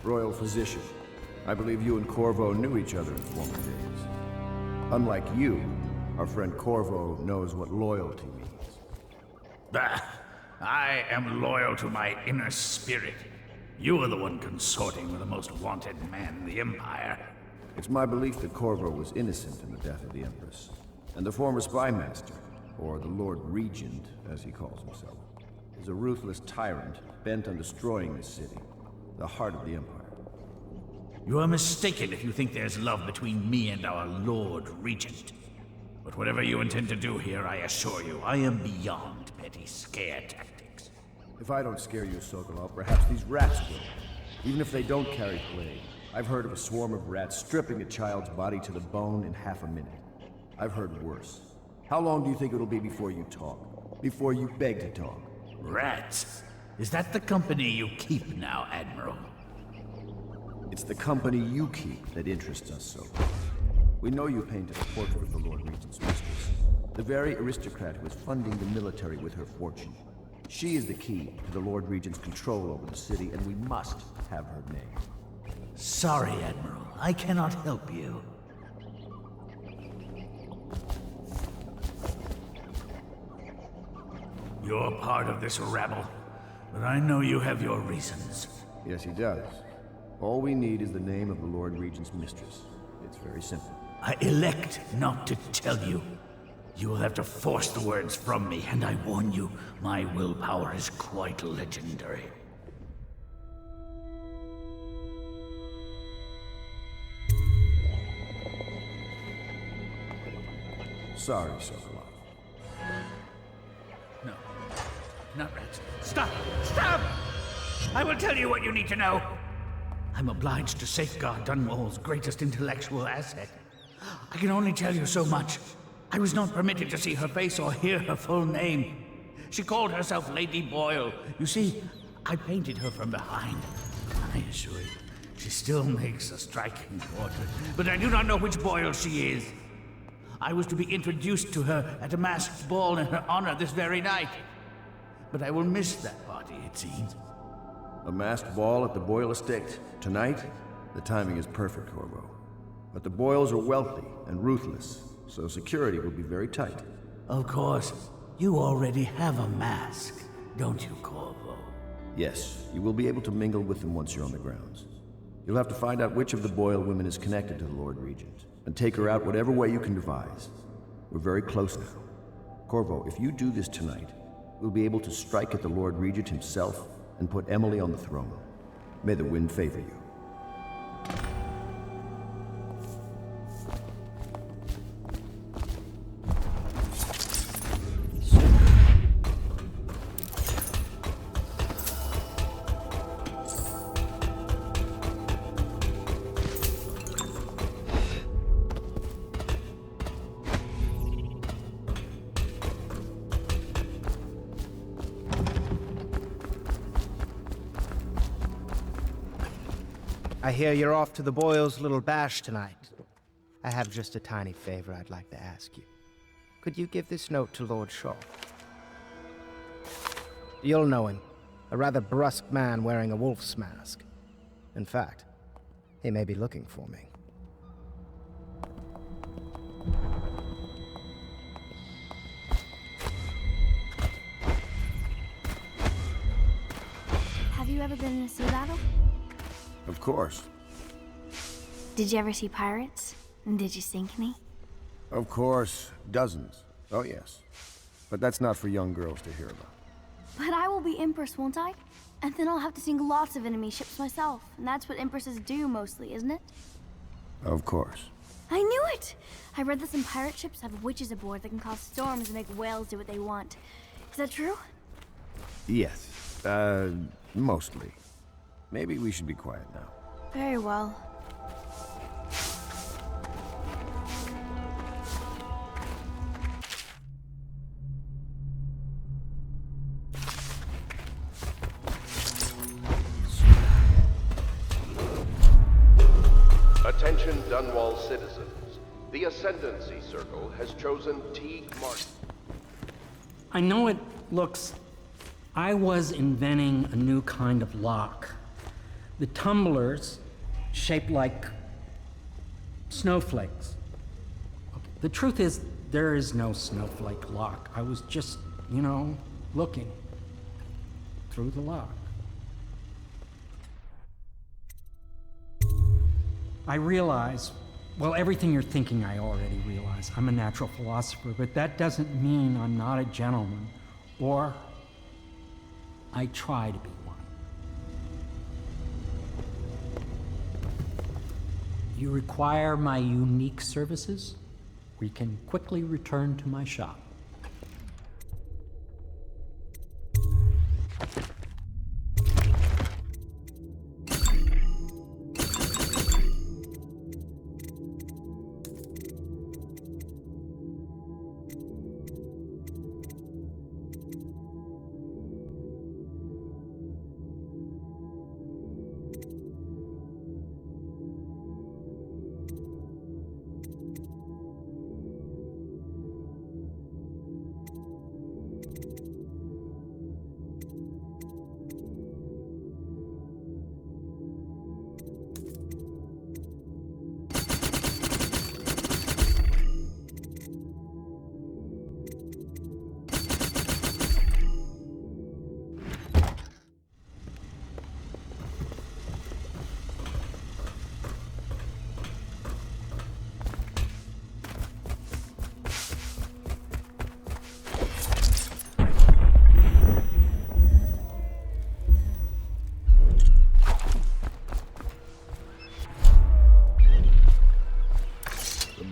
royal physician. I believe you and Corvo knew each other in former days. Unlike you, our friend Corvo knows what loyalty means. Bah! I am loyal to my inner spirit. You are the one consorting with the most wanted man in the Empire. It's my belief that Corvo was innocent in the death of the Empress, and the former spy master, or the Lord Regent, as he calls himself, is a ruthless tyrant bent on destroying this city, the heart of the Empire. You are mistaken if you think there's love between me and our Lord Regent. But whatever you intend to do here, I assure you, I am beyond petty scare tactics. If I don't scare you, Sokolov, perhaps these rats will. Even if they don't carry plague. I've heard of a swarm of rats stripping a child's body to the bone in half a minute. I've heard worse. How long do you think it'll be before you talk? Before you beg to talk? Rats? Is that the company you keep now, Admiral? It's the company you keep that interests us so much. We know you painted a portrait of the Lord Regent's mistress, the very aristocrat who is funding the military with her fortune. She is the key to the Lord Regent's control over the city, and we must have her name. Sorry, Admiral. I cannot help you. You're part of this rabble, but I know you have your reasons. Yes, he does. All we need is the name of the Lord Regent's mistress. It's very simple. I elect not to tell you. You will have to force the words from me, and I warn you, my willpower is quite legendary. Sorry, Sokolov. No, not rats. Stop! Stop! I will tell you what you need to know. I'm obliged to safeguard Dunwall's greatest intellectual asset. I can only tell you so much. I was not permitted to see her face or hear her full name. She called herself Lady Boyle. You see, I painted her from behind. I assure you, she still makes a striking portrait, but I do not know which Boyle she is. I was to be introduced to her at a masked ball in her honor this very night. But I will miss that party, it seems. A masked ball at the Boyle estate. Tonight? The timing is perfect, Corvo. But the Boyles are wealthy and ruthless, so security will be very tight. Of course. You already have a mask, don't you, Corvo? Yes, you will be able to mingle with them once you're on the grounds. You'll have to find out which of the Boyle women is connected to the Lord Regent, and take her out whatever way you can devise. We're very close now. Corvo, if you do this tonight, we'll be able to strike at the Lord Regent himself and put Emily on the throne. May the wind favor you. I hear you're off to the Boyles' little bash tonight. I have just a tiny favor I'd like to ask you. Could you give this note to Lord Shaw? You'll know him. A rather brusque man wearing a wolf's mask. In fact, he may be looking for me. Have you ever been in a sea battle? Of course. Did you ever see pirates? And did you sink any? Of course. Dozens. Oh, yes. But that's not for young girls to hear about. But I will be Empress, won't I? And then I'll have to sink lots of enemy ships myself. And that's what Empresses do mostly, isn't it? Of course. I knew it! I read that some pirate ships have witches aboard that can cause storms and make whales do what they want. Is that true? Yes. Mostly. Maybe we should be quiet now. Very well. Attention Dunwall citizens. The Ascendancy Circle has chosen Teague Martin. I know it looks... I was inventing a new kind of lock. The tumblers, shaped like snowflakes. The truth is, there is no snowflake lock. I was just, looking through the lock. I realize, well, everything you're thinking I already realize. I'm a natural philosopher, but that doesn't mean I'm not a gentleman, or I try to be one. You require my unique services? We can quickly return to my shop.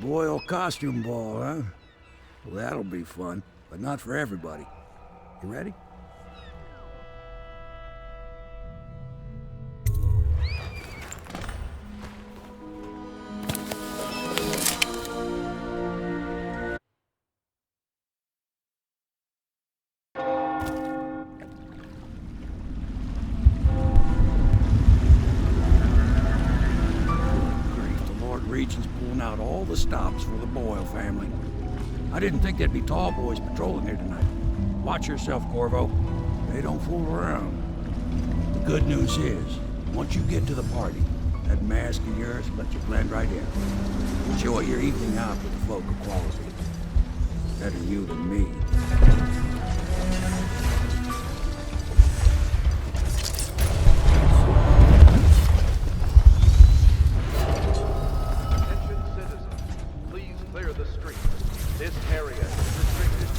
Boyle costume ball, huh? Well, that'll be fun, but not for everybody. You ready? Regent's pulling out all the stops for the Boyle family. I didn't think there'd be tall boys patrolling here tonight. Watch yourself, Corvo. They don't fool around. The good news is, once you get to the party, that mask of yours will let you blend right in. Enjoy your evening out with the folk of quality. Better you than me. This area is restricted.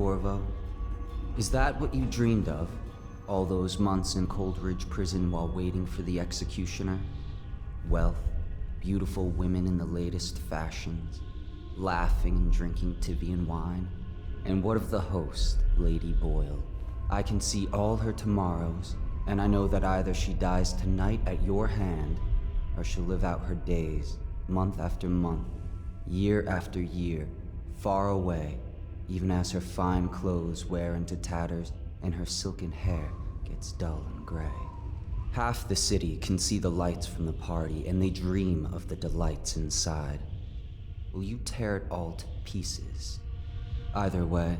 Corvo? Is that what you dreamed of? All those months in Coldridge Prison while waiting for the executioner? Wealth, beautiful women in the latest fashions, laughing and drinking Tivian wine? And what of the host, Lady Boyle? I can see all her tomorrows, and I know that either she dies tonight at your hand, or she'll live out her days, month after month, year after year, far away, even as her fine clothes wear into tatters and her silken hair gets dull and gray. Half the city can see the lights from the party, and they dream of the delights inside. Will you tear it all to pieces? Either way,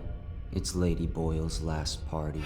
it's Lady Boyle's last party.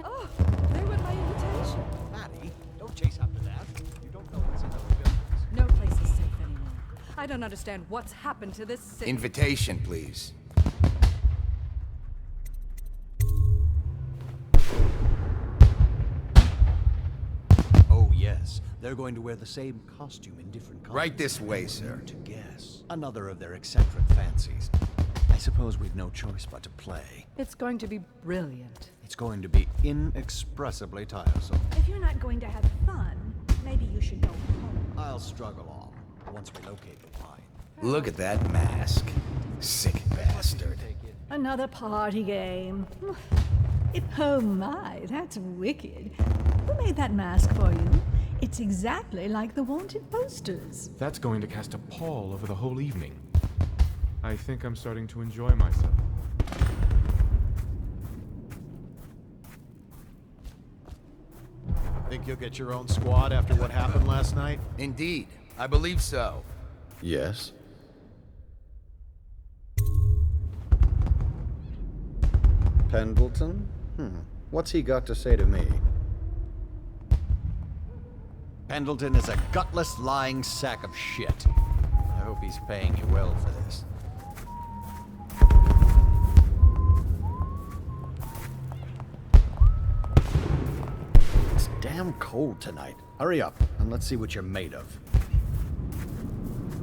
Oh, they were my invitation. Maddie, don't chase after that. You don't know what's in other buildings. No place is safe anymore. I don't understand what's happened to this city. Invitation, please. Oh, yes. They're going to wear the same costume in different colors. Right this way, sir. To guess. Another of their eccentric fancies. I suppose we've no choice but to play. It's going to be brilliant. It's going to be inexpressibly tiresome. If you're not going to have fun, maybe you should go home. I'll struggle on once we locate the wine. Look at that mask. Sick bastard. Another party game. Oh my, that's wicked. Who made that mask for you? It's exactly like the wanted posters. That's going to cast a pall over the whole evening. I think I'm starting to enjoy myself. Think you'll get your own squad after what happened last night? Indeed. I believe so. Yes? Pendleton? What's he got to say to me? Pendleton is a gutless, lying sack of shit. I hope he's paying you well for this. It's damn cold tonight. Hurry up, and let's see what you're made of.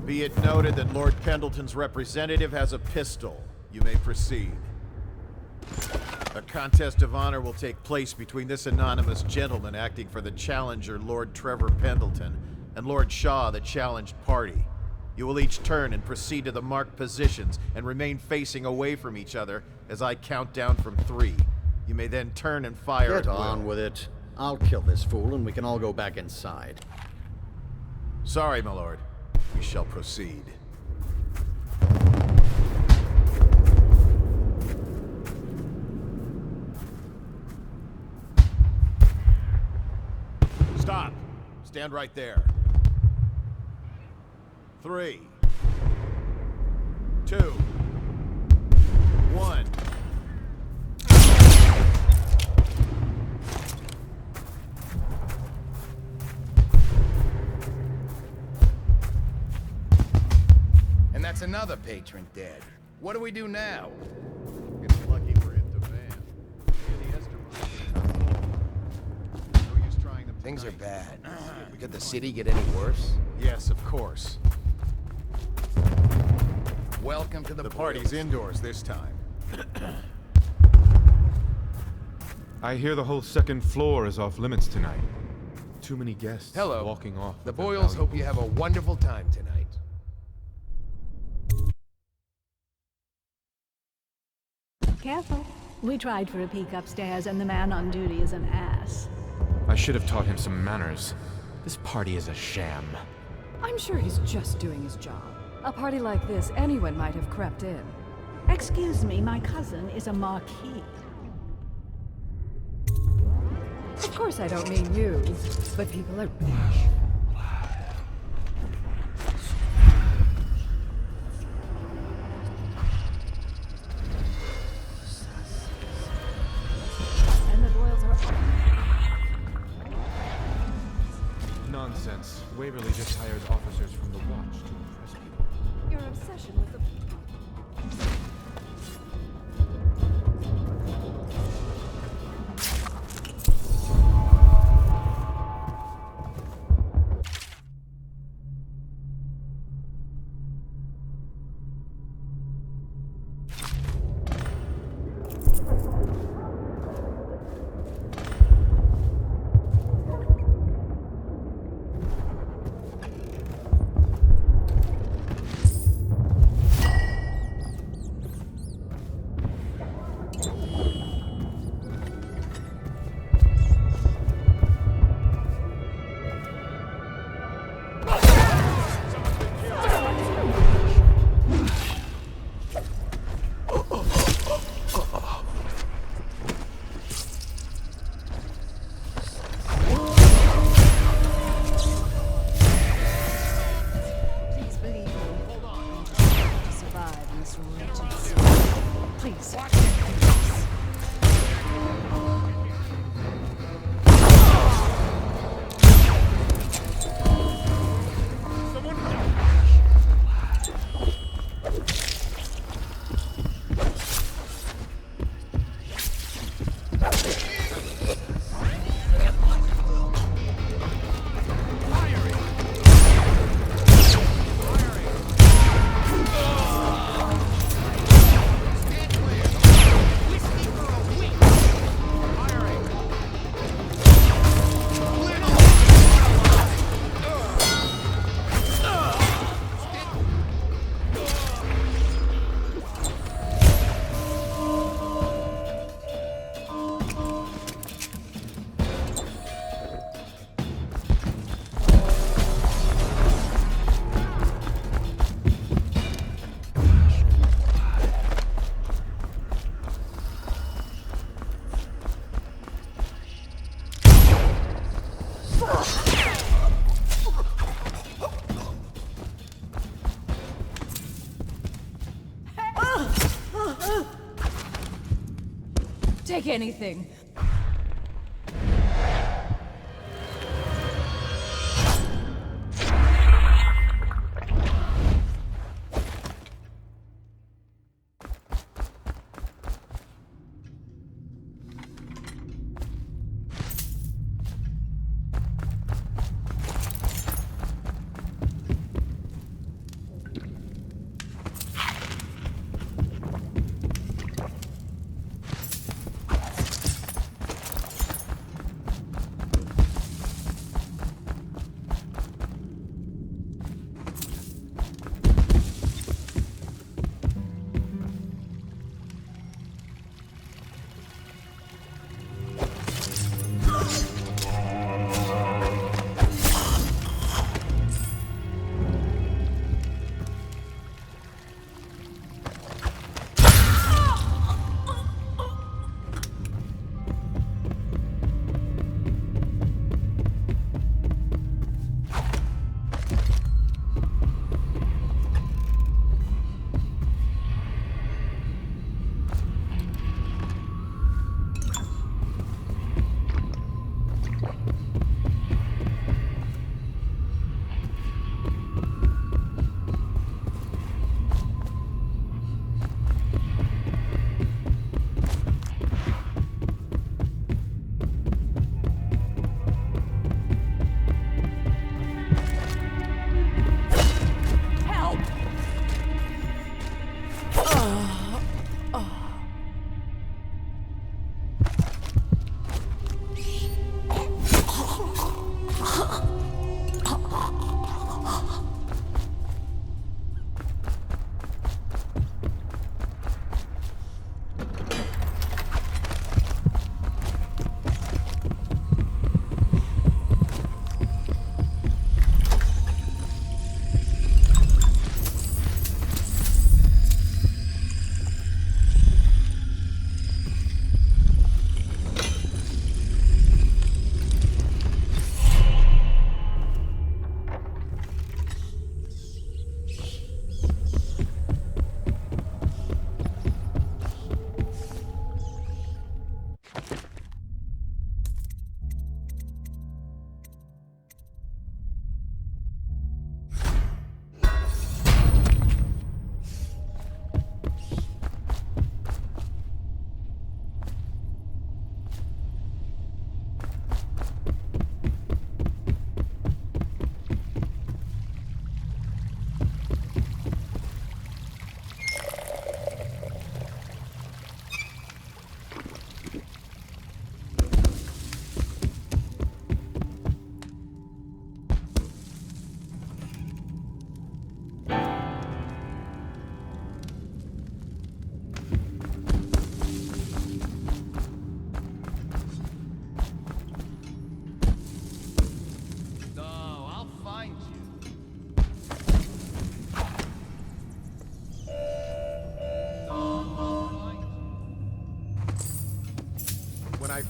Be it noted that Lord Pendleton's representative has a pistol. You may proceed. A contest of honor will take place between this anonymous gentleman acting for the challenger, Lord Trevor Pendleton, and Lord Shaw, the challenged party. You will each turn and proceed to the marked positions and remain facing away from each other as I count down from 3. You may then turn and fire at will. Get on with it. I'll kill this fool and we can all go back inside. Sorry, my lord. We shall proceed. Stop! Stand right there. 3, 2, 1. And that's another patron dead. What do we do now? It's lucky we're in the van. Things are bad. Could the city get any worse? Yes, of course. Welcome to the party's indoors this time. I hear the whole second floor is off limits tonight. Too many guests Hello. walking off. The with their Boyles hope you valuables. have a wonderful time tonight. Careful. We tried for a peek upstairs, and the man on duty is an ass. I should have taught him some manners. This party is a sham. I'm sure he's just doing his job. A party like this, anyone might have crept in. Excuse me, my cousin is a marquis. Of course I don't mean you, but people are... And the boils are... Nonsense. Waverly just hires officers from the Watch to impress people. Your obsession with the... Please. Take anything.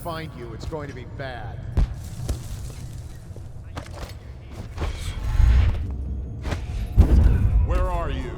find you, it's going to be bad. Where are you?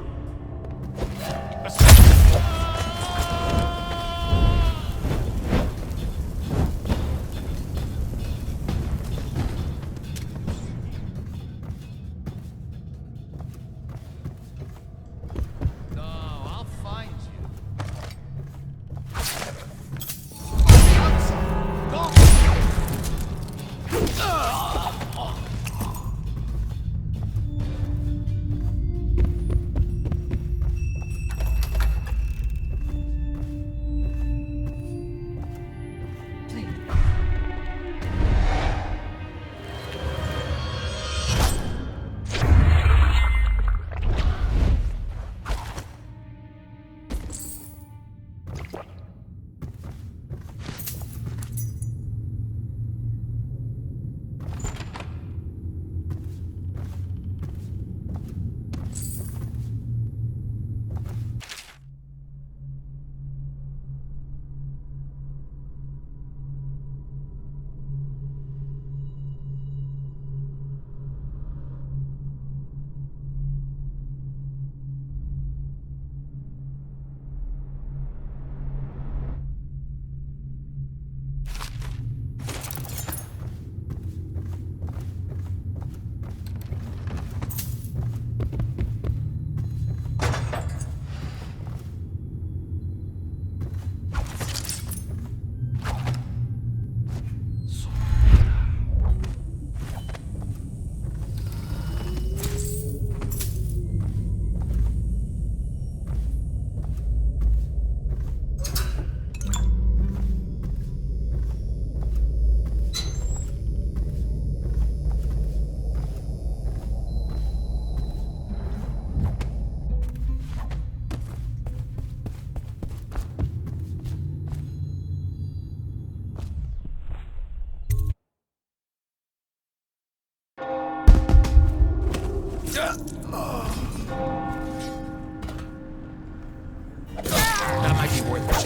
That might be worth it.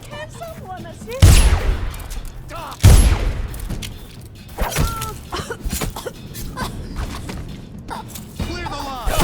Can someone assist? Clear the line!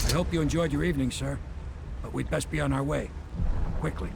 I hope you enjoyed your evening, sir. But we'd best be on our way. Quickly.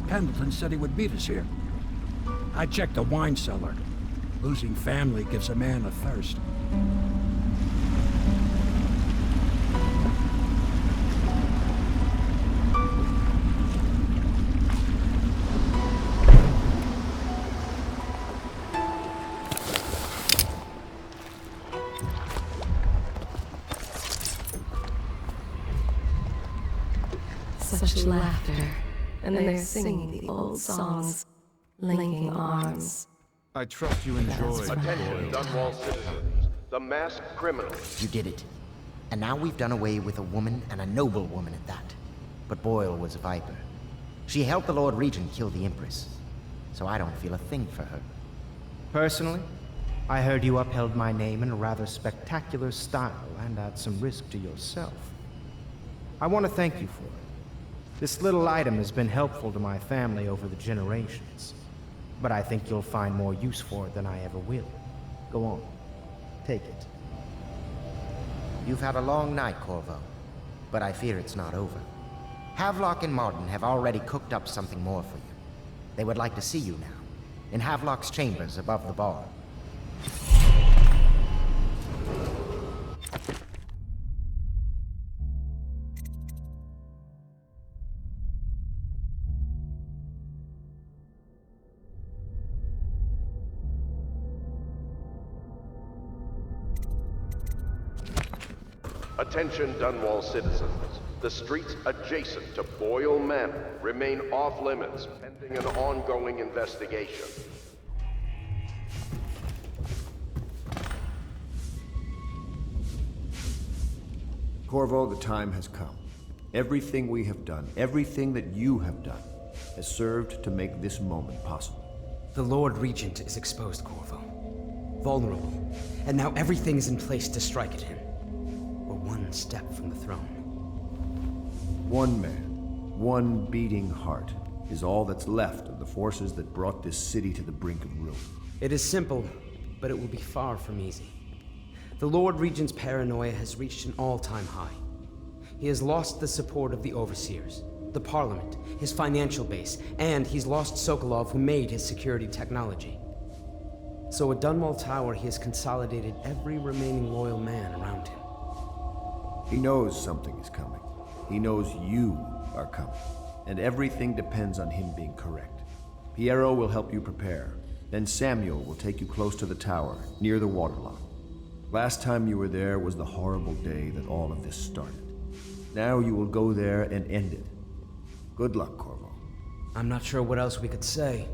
Pendleton said he would meet us here. I checked the wine cellar. Losing family gives a man a thirst. Such laughter. And they're singing the old songs, linking arms. I trust you enjoyed. Attention, Dunwall citizens. The masked criminal. You did it. And now we've done away with a woman, and a noble woman at that. But Boyle was a viper. She helped the Lord Regent kill the Empress, so I don't feel a thing for her. Personally, I heard you upheld my name in a rather spectacular style and at some risk to yourself. I want to thank you for it. This little item has been helpful to my family over the generations, but I think you'll find more use for it than I ever will. Go on, take it. You've had a long night, Corvo, but I fear it's not over. Havelock and Martin have already cooked up something more for you. They would like to see you now, in Havelock's chambers above the bar. Attention Dunwall citizens. The streets adjacent to Boyle Manor remain off limits pending an ongoing investigation. Corvo, the time has come. Everything we have done, everything that you have done, has served to make this moment possible. The Lord Regent is exposed, Corvo. Vulnerable. And now everything is in place to strike at him. We're one step from the throne. One man, one beating heart, is all that's left of the forces that brought this city to the brink of ruin. It is simple, but it will be far from easy. The Lord Regent's paranoia has reached an all-time high. He has lost the support of the Overseers, the Parliament, his financial base, and he's lost Sokolov, who made his security technology. So at Dunwall Tower, he has consolidated every remaining loyal man around him. He knows something is coming. He knows you are coming. And everything depends on him being correct. Piero will help you prepare. Then Samuel will take you close to the tower, near the waterlock. Last time you were there was the horrible day that all of this started. Now you will go there and end it. Good luck, Corvo. I'm not sure what else we could say,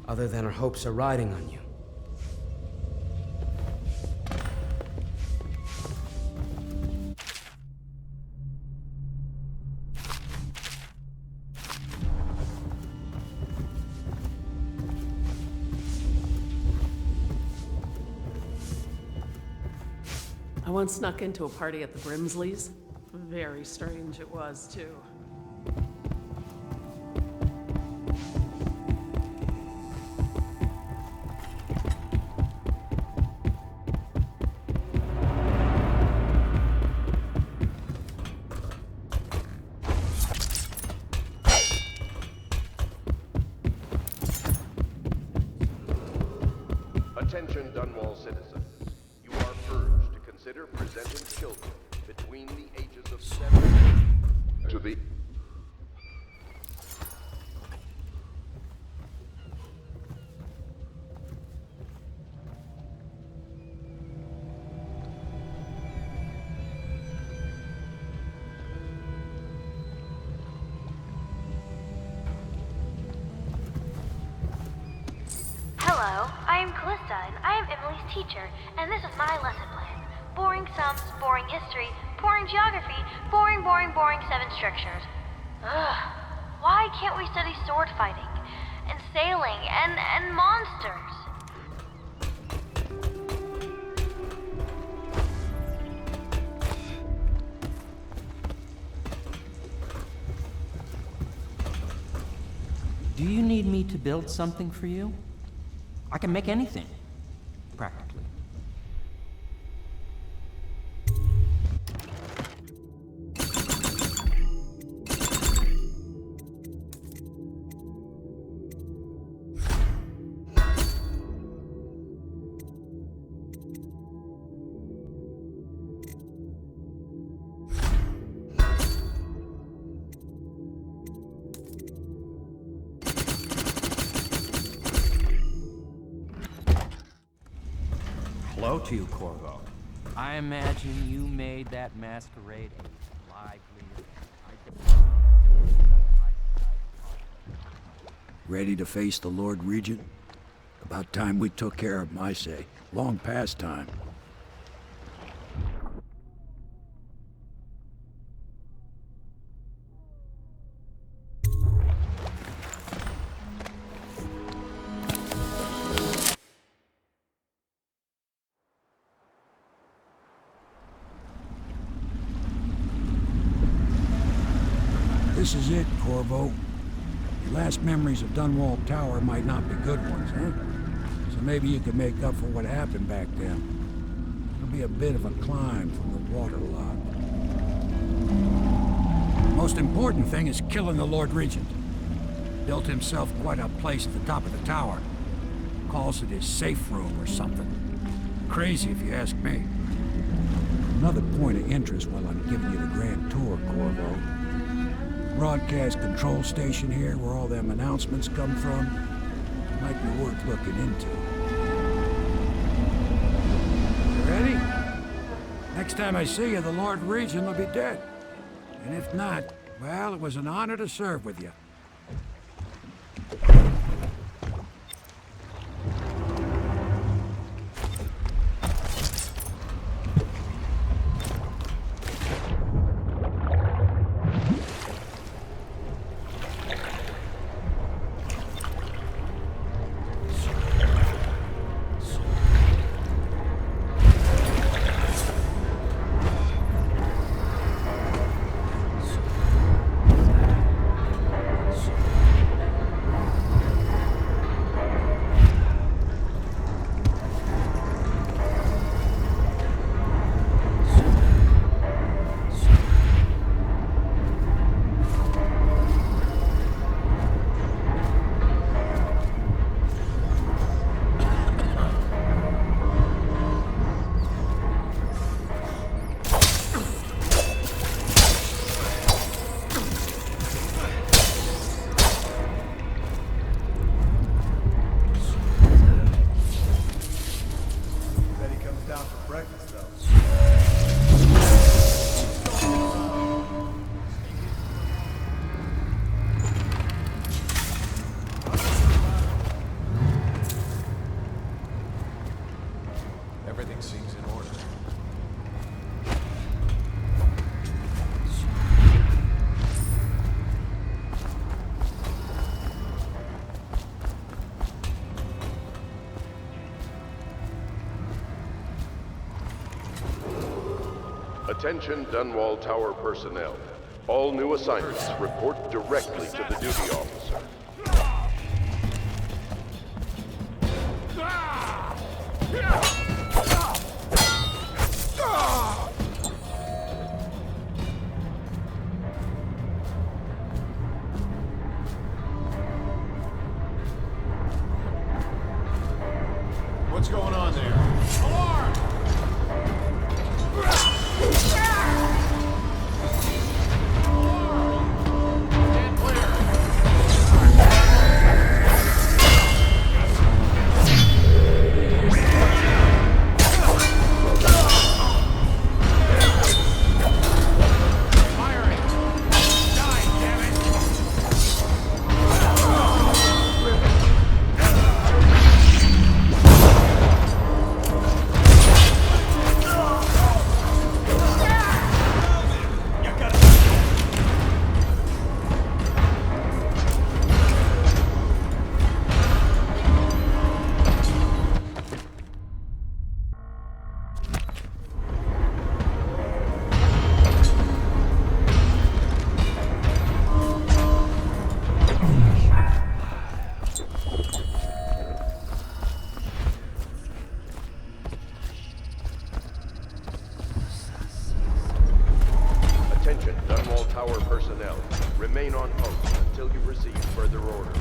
other than our hopes are riding on you. I once snuck into a party at the Brimsleys. Very strange it was, too. Attention Dunwall citizens. You are urged to consider presenting children between the ages of 7 to the... Hello, I am Callista, and I am Emily's teacher, and this is my lesson plan. Boring sums, boring history, boring geography, boring 7 strictures. Ugh, why can't we study sword fighting, and sailing, and monsters? Do you need me to build something for you? I can make anything, practically. Hello to you, Corvo. I imagine you made that masquerade a lively... Ready to face the Lord Regent? About time we took care of my say. Long past time. This is it, Corvo. Your last memories of Dunwall Tower might not be good ones, huh? So maybe you can make up for what happened back then. It'll be a bit of a climb from the waterlogged. Most important thing is killing the Lord Regent. Built himself quite a place at the top of the tower. Calls it his safe room or something. Crazy if you ask me. Another point of interest while I'm giving you the grand tour, Corvo. Broadcast control station here where all them announcements come from. Might be worth looking into. You ready? Next time I see you, the Lord Regent will be dead. And if not, well, it was an honor to serve with you. Everything seems in order. Attention Dunwall Tower personnel. All new assignments report directly to the duty officer. What's going on there? Alarm! Attention Dunwall Tower personnel. Remain on post until you receive further orders.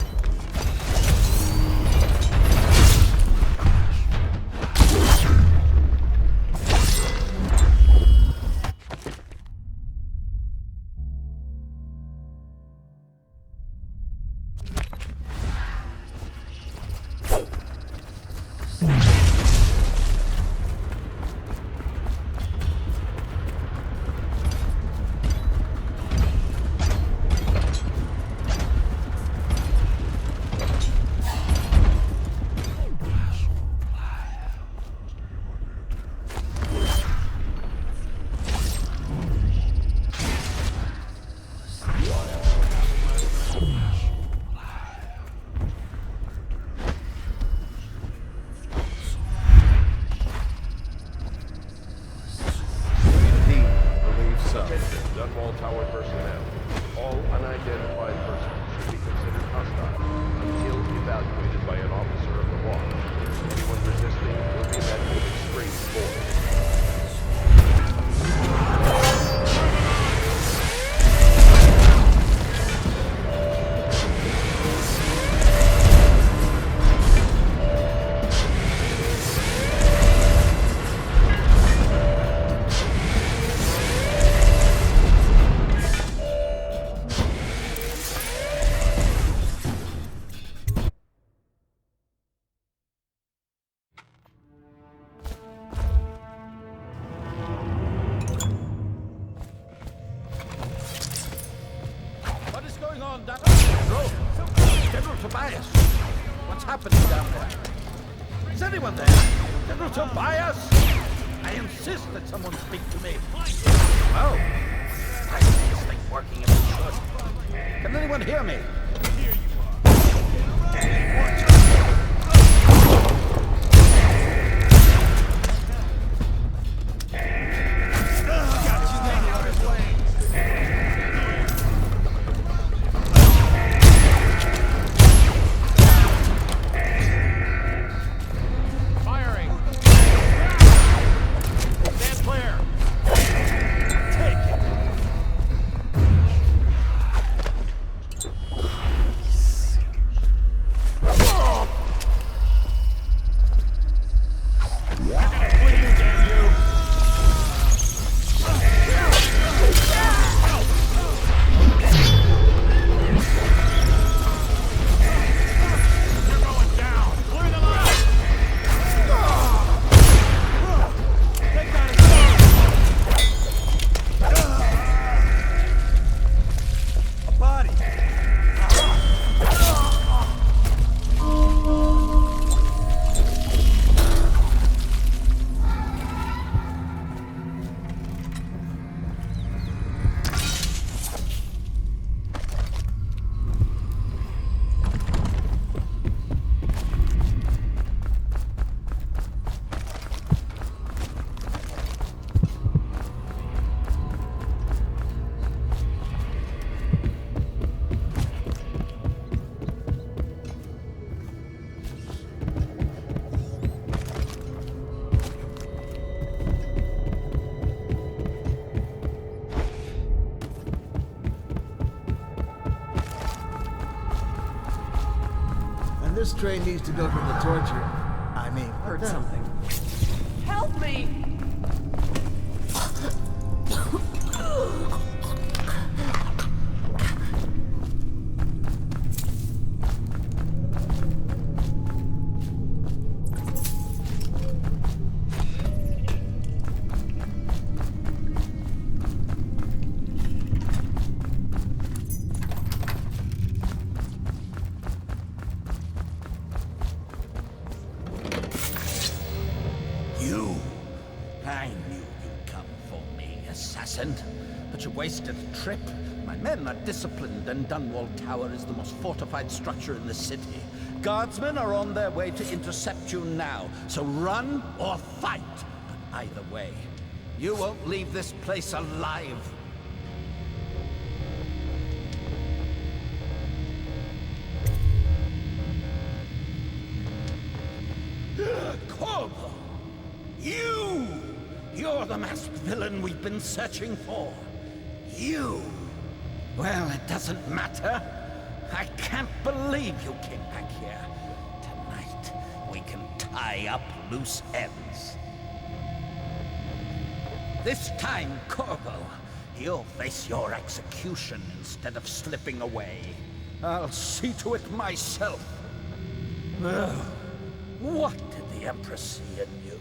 Dunwall Tower personnel. All unidentified persons should be considered hostile until evaluated by an officer of the watch. Anyone resisting will be met with extreme force. What is going on down General Tobias! What's happening down there? Is anyone there? General Tobias! I insist that someone speak to me. Oh! I see this thing working as it should. Can anyone hear me? This train needs to go to the torture. I mean, Heard something. Help me! I knew you'd come for me, assassin. But you wasted a trip. My men are disciplined, and Dunwall Tower is the most fortified structure in the city. Guardsmen are on their way to intercept you now, so run or fight. But either way, you won't leave this place alive. Corvo! You! You're the masked villain we've been searching for. You! Well, it doesn't matter. I can't believe you came back here. Tonight, we can tie up loose ends. This time, Corvo, you'll face your execution instead of slipping away. I'll see to it myself. Ugh. What did the Empress see in you?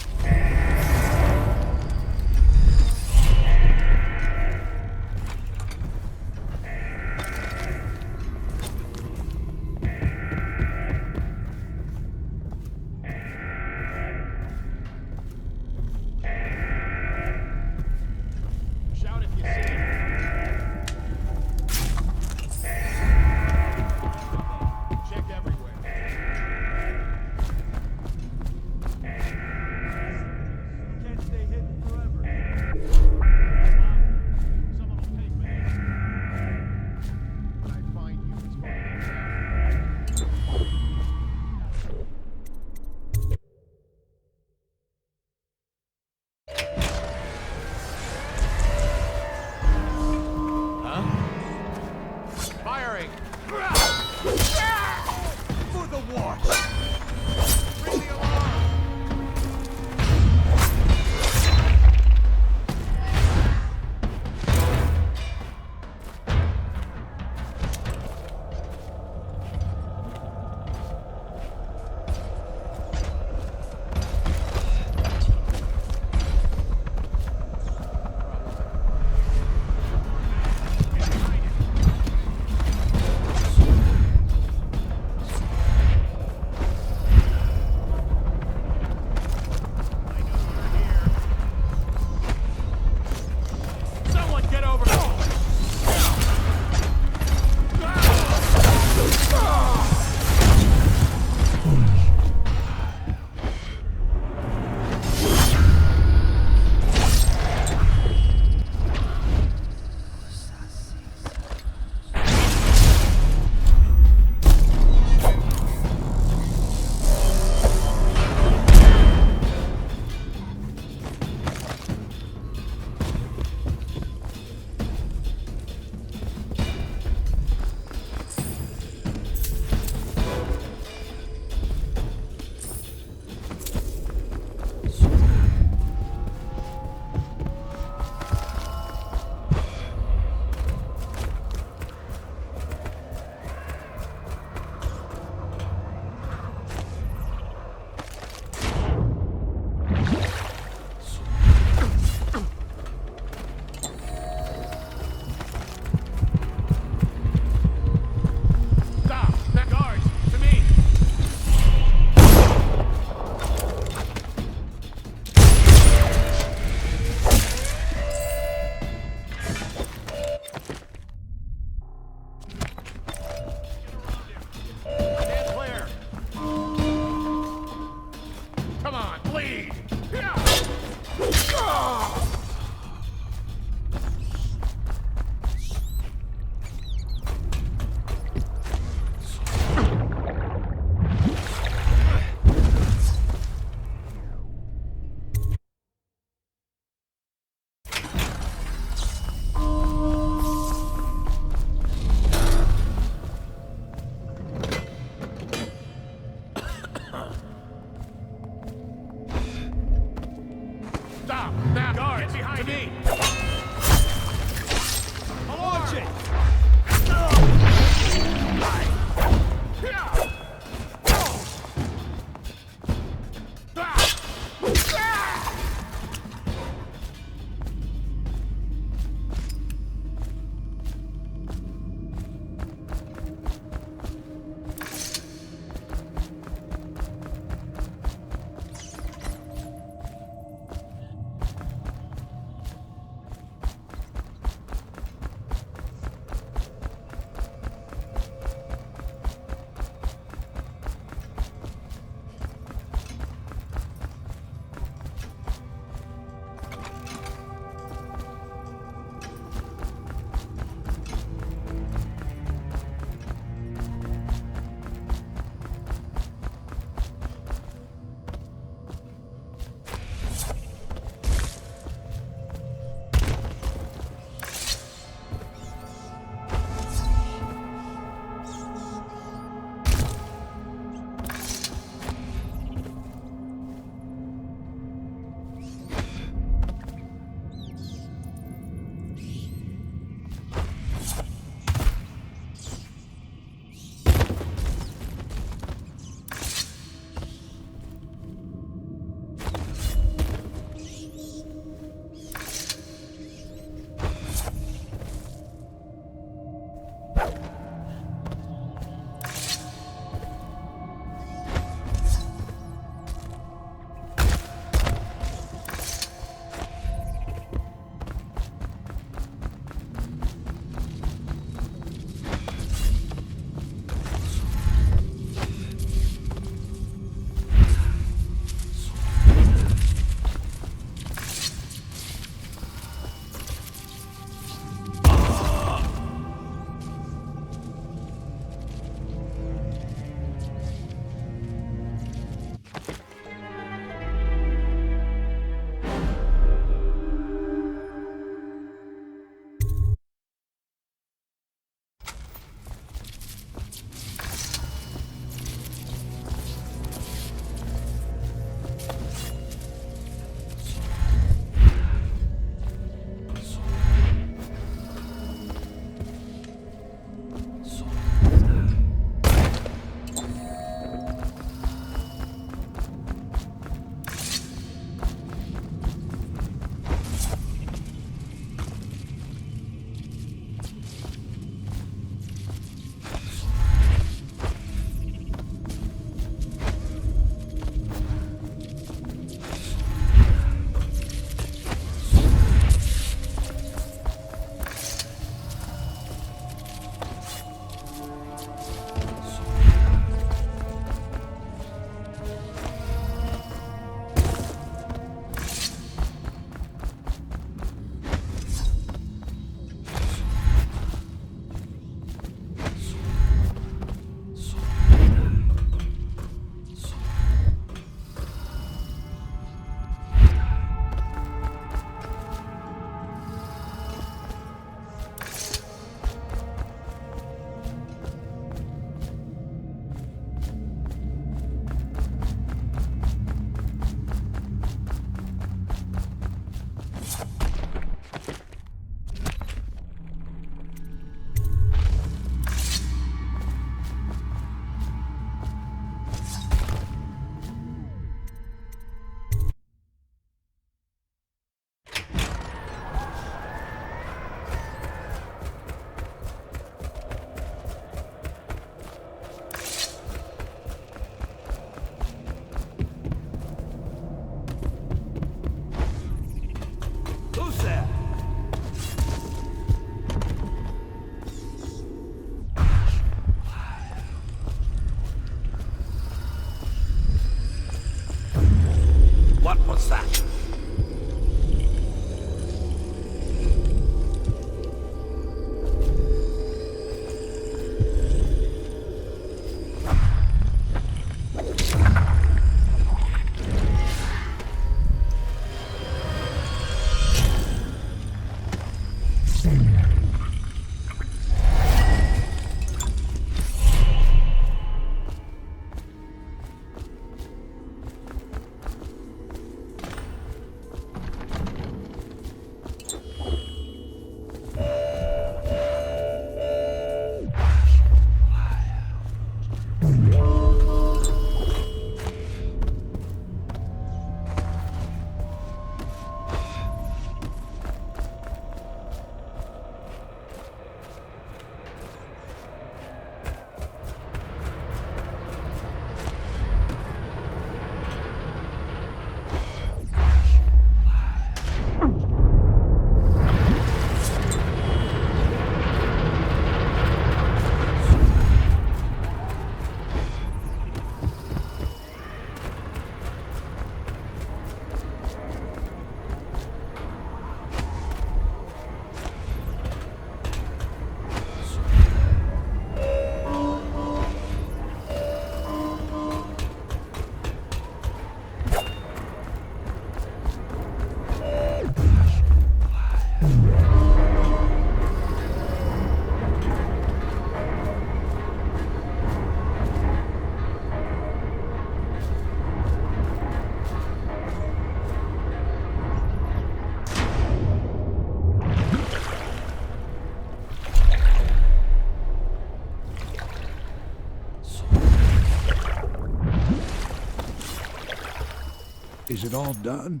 Is it all done?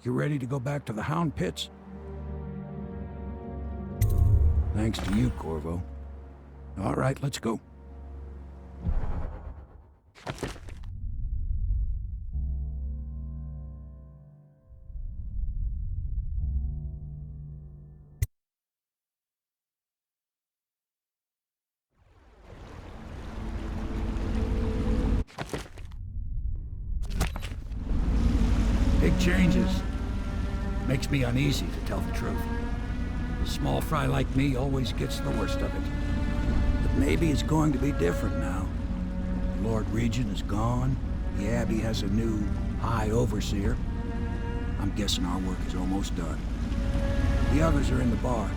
You ready to go back to the Hound Pits? Thanks to you, Corvo. All right, let's go. Big changes. Makes me uneasy, to tell the truth. A small fry like me always gets the worst of it. But maybe it's going to be different now. The Lord Regent is gone. The Abbey has a new High Overseer. I'm guessing our work is almost done. The others are in the bar.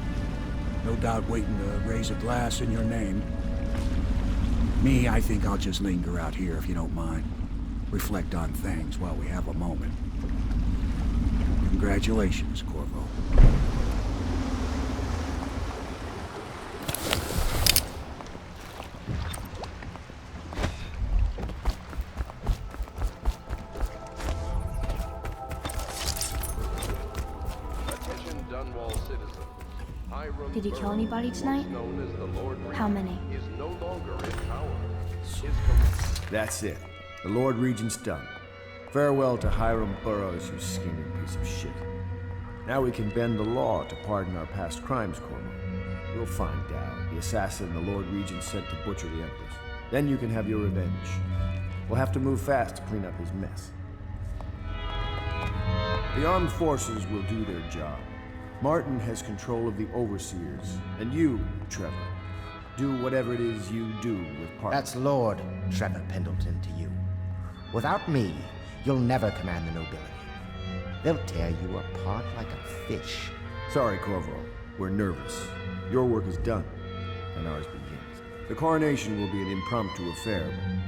No doubt waiting to raise a glass in your name. Me, I think I'll just linger out here if you don't mind. Reflect on things while we have a moment. Congratulations, Corvo. Attention Dunwall citizens. Hiram Did you kill anybody Burrows, tonight? known as the Lord How Regent, many? is no longer in power. That's it. The Lord Regent's done. Farewell to Hiram Burrows, you scheming piece of shit. Now we can bend the law to pardon our past crimes, Corvo. We'll find out the assassin the Lord Regent sent to butcher the Empress. Then you can have your revenge. We'll have to move fast to clean up his mess. The armed forces will do their job. Martin has control of the Overseers, and you, Trevor, do whatever it is you do with Parker. That's Lord Trevor Pendleton to you. Without me, you'll never command the nobility. They'll tear you apart like a fish. Sorry, Corvo. We're nervous. Your work is done, and ours begins. The coronation will be an impromptu affair,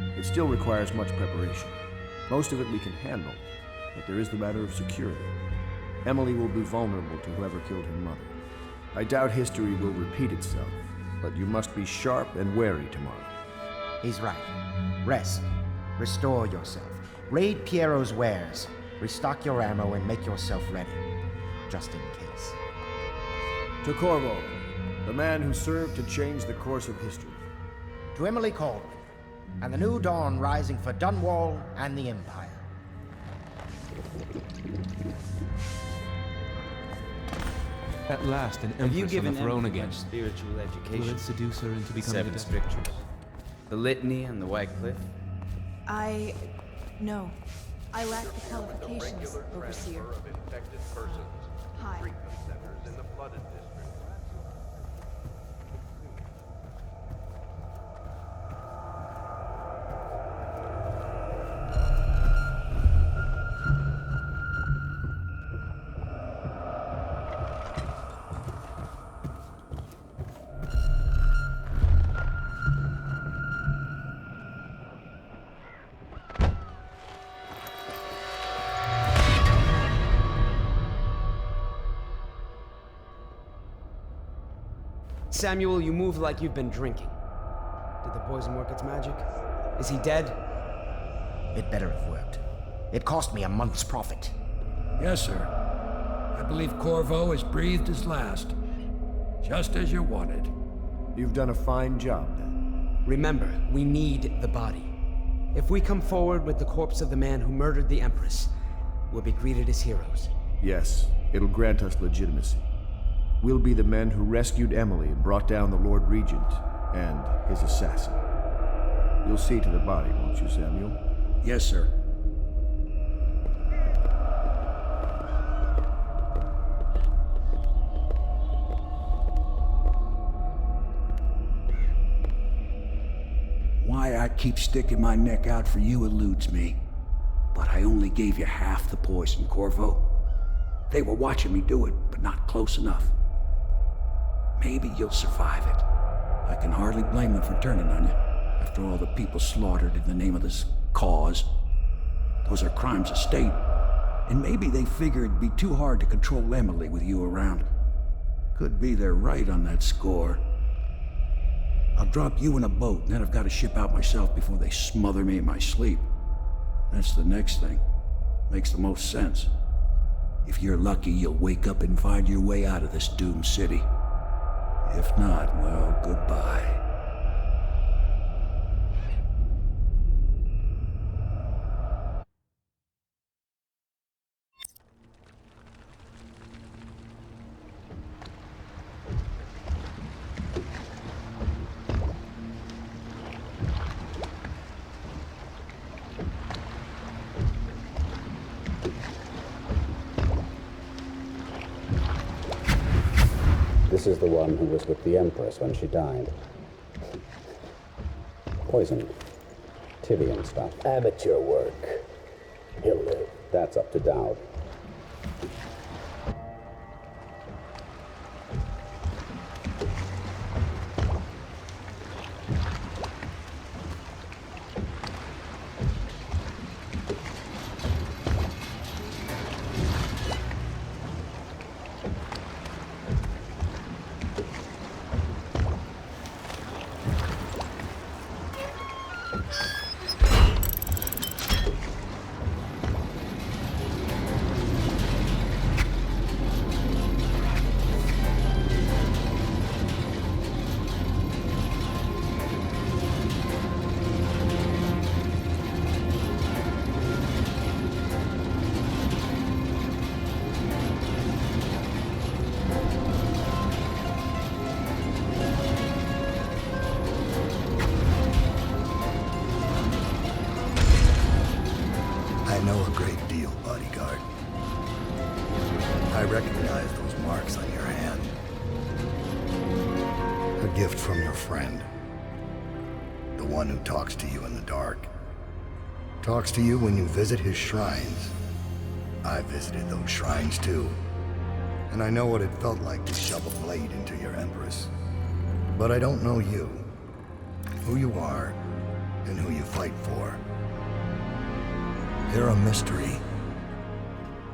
but it still requires much preparation. Most of it we can handle, but there is the matter of security. Emily will be vulnerable to whoever killed her mother. I doubt history will repeat itself, but you must be sharp and wary tomorrow. He's right. Rest. Restore yourself. Raid Piero's wares. Restock your ammo and make yourself ready. Just in case. To Corvo, the man who served to change the course of history. To Emily Caldwell, and the new dawn rising for Dunwall and the Empire. At last, an Have you empress on given the throne Emily again. much spiritual education? Will it seduce her into becoming Seven a strictures. The litany and the White Cliff. No. I lack the qualifications, Overseer. Of infected persons. Hi. Treatment centers in the flooded district. Samuel, you move like you've been drinking. Did the poison work its magic? Is he dead? It better have worked. It cost me a month's profit. Yes, sir. I believe Corvo has breathed his last. Just as you wanted. You've done a fine job, then. Remember, we need the body. If we come forward with the corpse of the man who murdered the Empress, we'll be greeted as heroes. Yes, it'll grant us legitimacy. We'll be the men who rescued Emily and brought down the Lord Regent and his assassin. You'll see to the body, won't you, Samuel? Yes, sir. Why I keep sticking my neck out for you eludes me. But I only gave you half the poison, Corvo. They were watching me do it, but not close enough. Maybe you'll survive it. I can hardly blame them for turning on you, after all the people slaughtered in the name of this cause. Those are crimes of state, and maybe they figure it'd be too hard to control Emily with you around. Could be they're right on that score. I'll drop you in a boat, and then I've got to ship out myself before they smother me in my sleep. That's the next thing. Makes the most sense. If you're lucky, you'll wake up and find your way out of this doomed city. If not, well, goodbye. This is the one who was with the Empress when she died. Poisoned. Tivian stuff. Amateur work. He'll live. That's up to Dowd. I know a great deal, bodyguard. I recognize those marks on your hand. A gift from your friend. The one who talks to you in the dark. Talks to you when you visit his shrines. I visited those shrines too. And I know what it felt like to shove a blade into your Empress. But I don't know you. Who you are, and who you fight for. You're a mystery,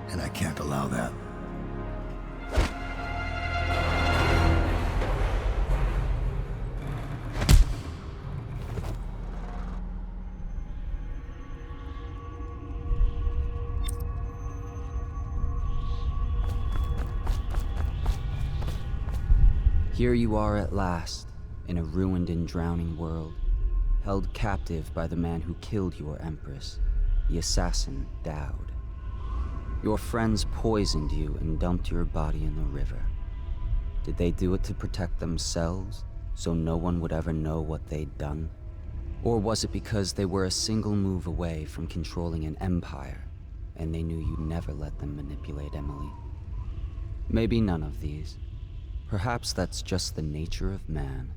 and I can't allow that. Here you are at last, in a ruined and drowning world, held captive by the man who killed your Empress, the assassin Dowd. Your friends poisoned you and dumped your body in the river. Did they do it to protect themselves, so no one would ever know what they'd done? Or was it because they were a single move away from controlling an empire, and they knew you'd never let them manipulate Emily? Maybe none of these. Perhaps that's just the nature of man.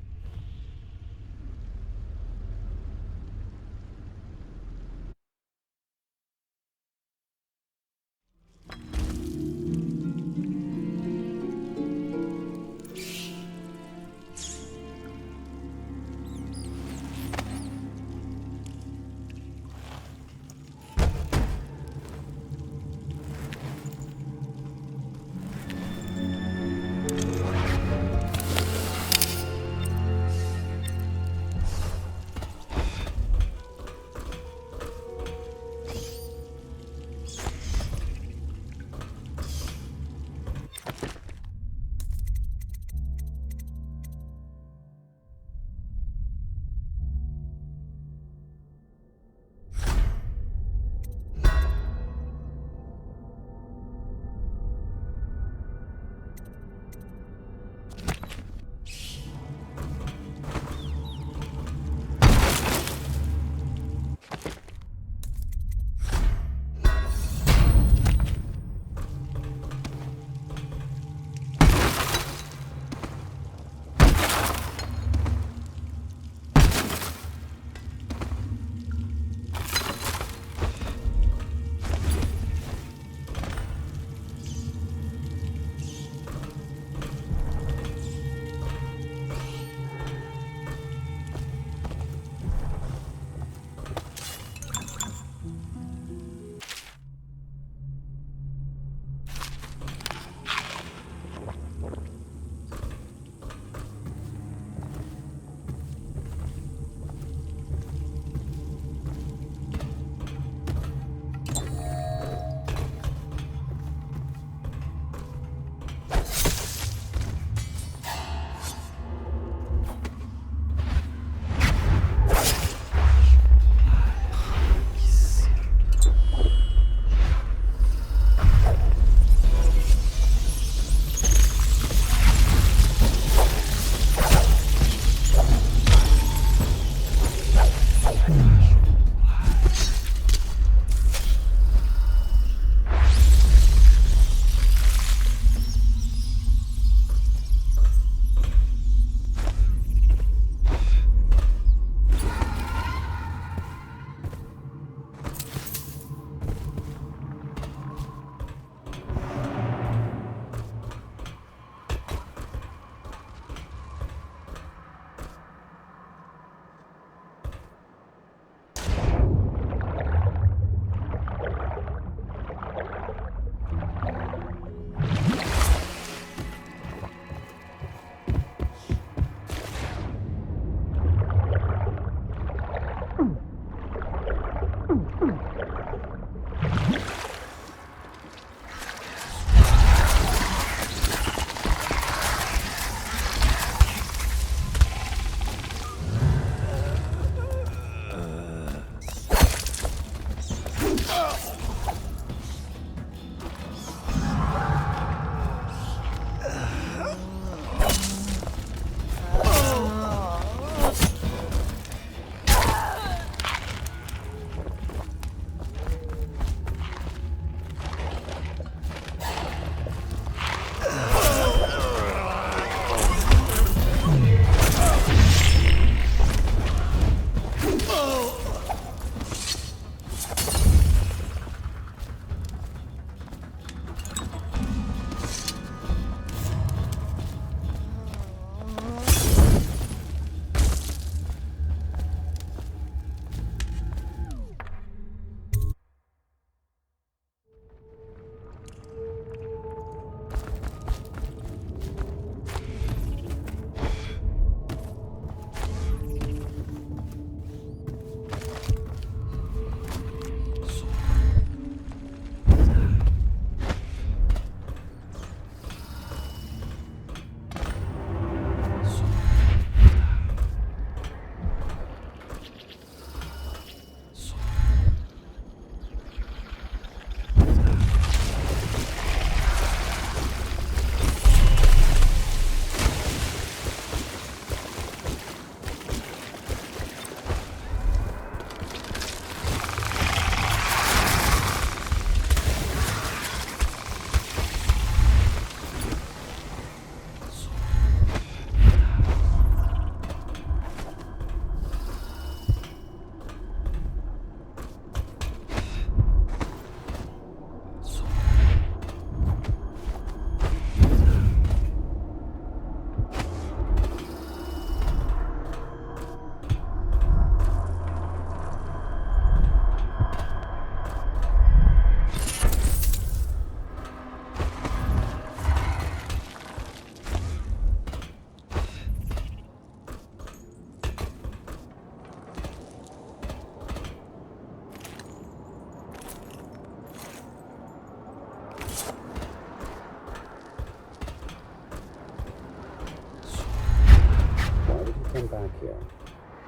from back here?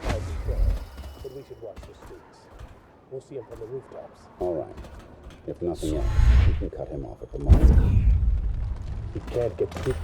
I'd be sure, but we should watch the streets. We'll see him from the rooftops. All right. If nothing else, you can cut him off at the mall. You can't get too...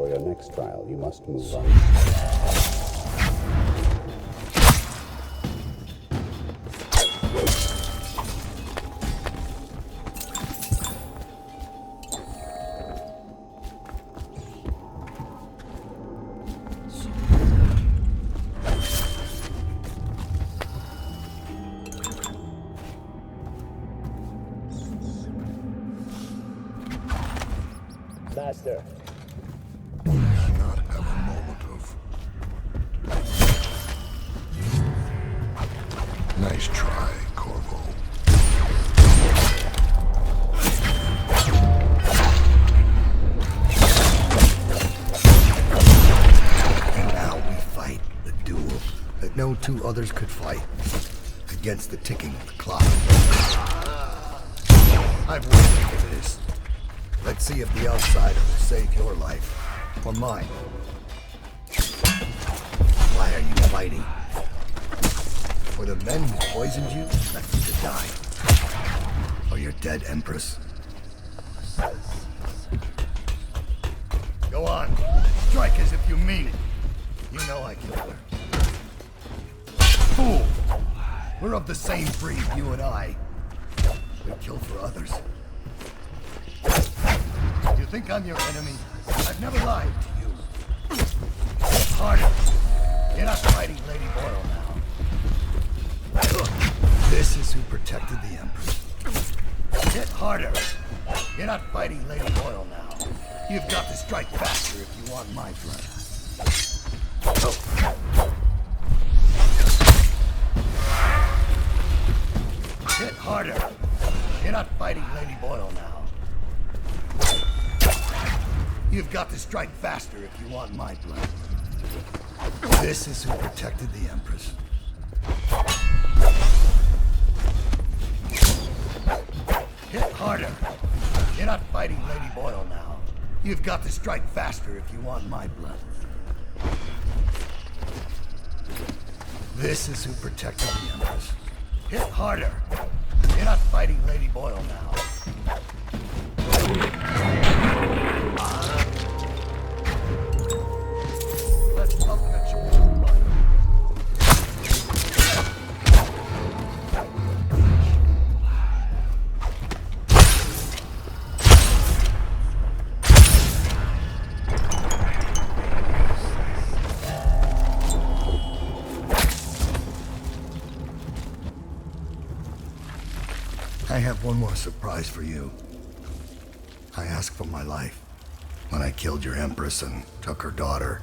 For your next trial, you must move on. Master. Not have a moment of... Nice try, Corvo. And now we fight the duel that no two others could fight against the ticking of the clock. I've waited for this. Let's see if the outsider will save your life, or mine. Why are you fighting? For the men who poisoned you, left you to die. Or your dead Empress? Go on, strike as if you mean it. You know I killed her. Fool! We're of the same breed, you and I. We kill for others. You think I'm your enemy? I've never lied to you. Harder. You're not fighting Lady Boyle now. This is who protected the Empress. Hit harder. You're not fighting Lady Boyle now. You've got to strike faster if you want my blood. Hit harder. You're not fighting Lady Boyle now. You've got to strike faster if you want my blood. This is who protected the Empress. Hit harder. You're not fighting Lady Boyle now. You've got to strike faster if you want my blood. This is who protected the Empress. Hit harder. You're not fighting Lady Boyle now. Let's up at your blood. I have one more surprise for you. I asked for my life when I killed your Empress and took her daughter.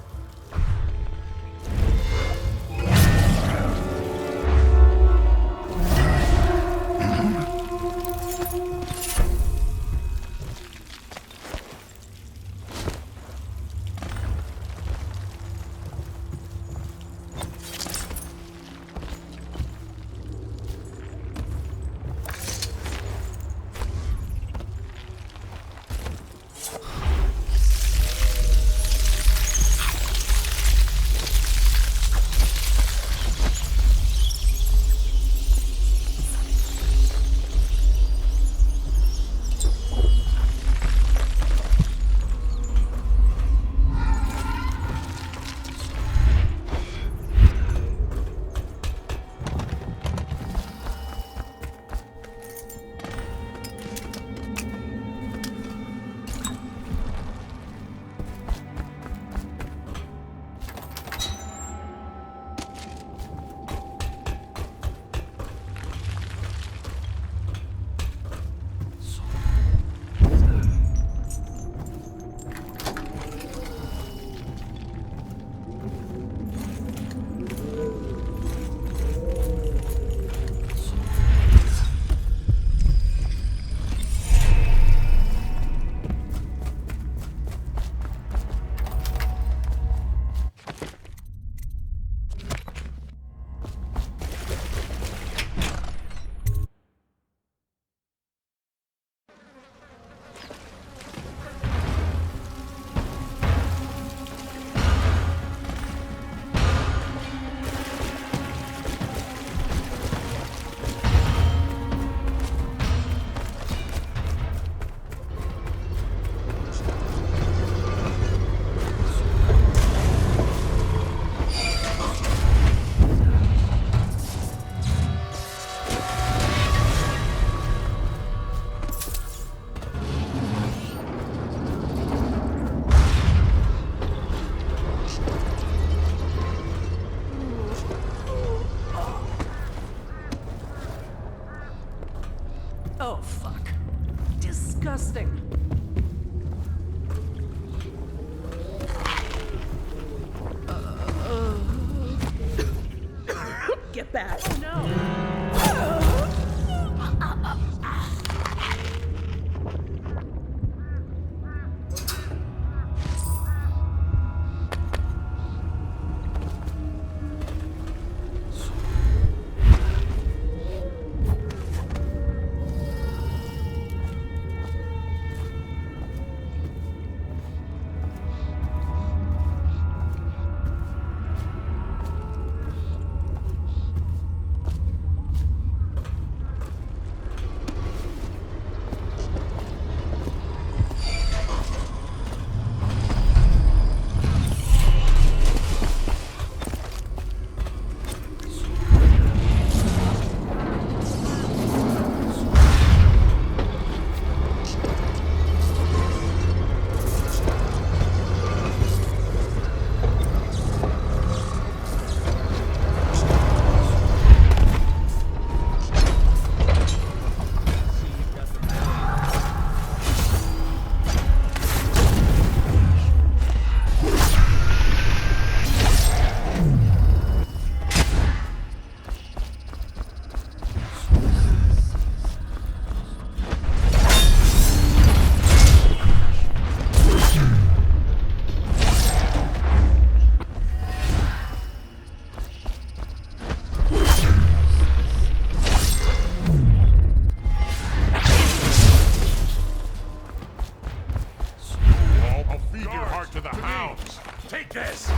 Feed your heart to the hounds. Take this!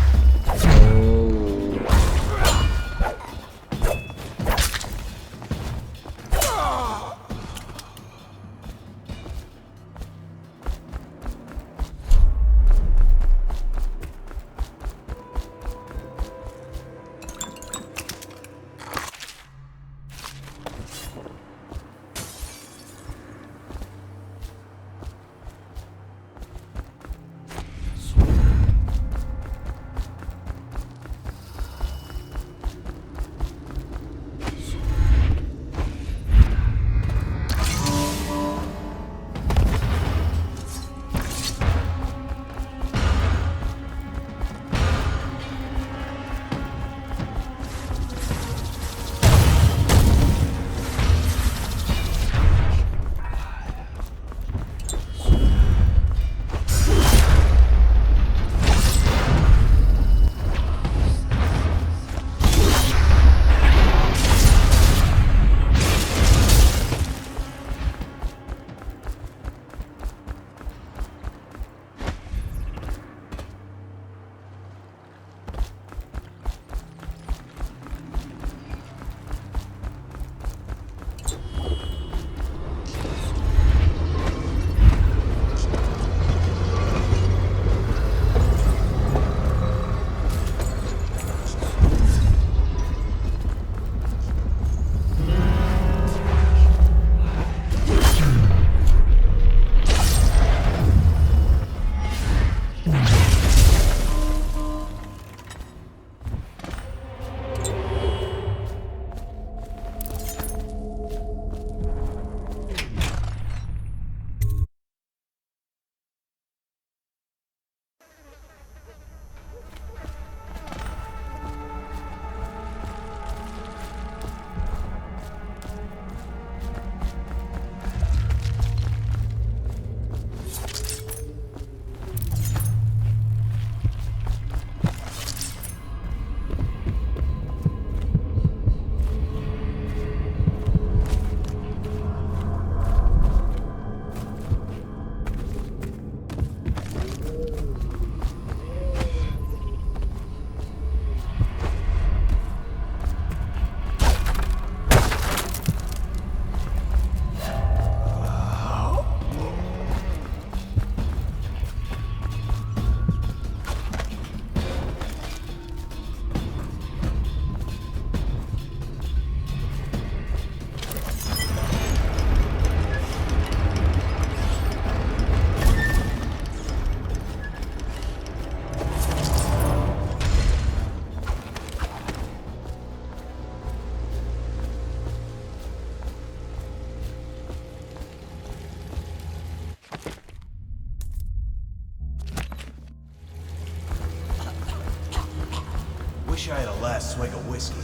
Wish I had a last swig of whiskey.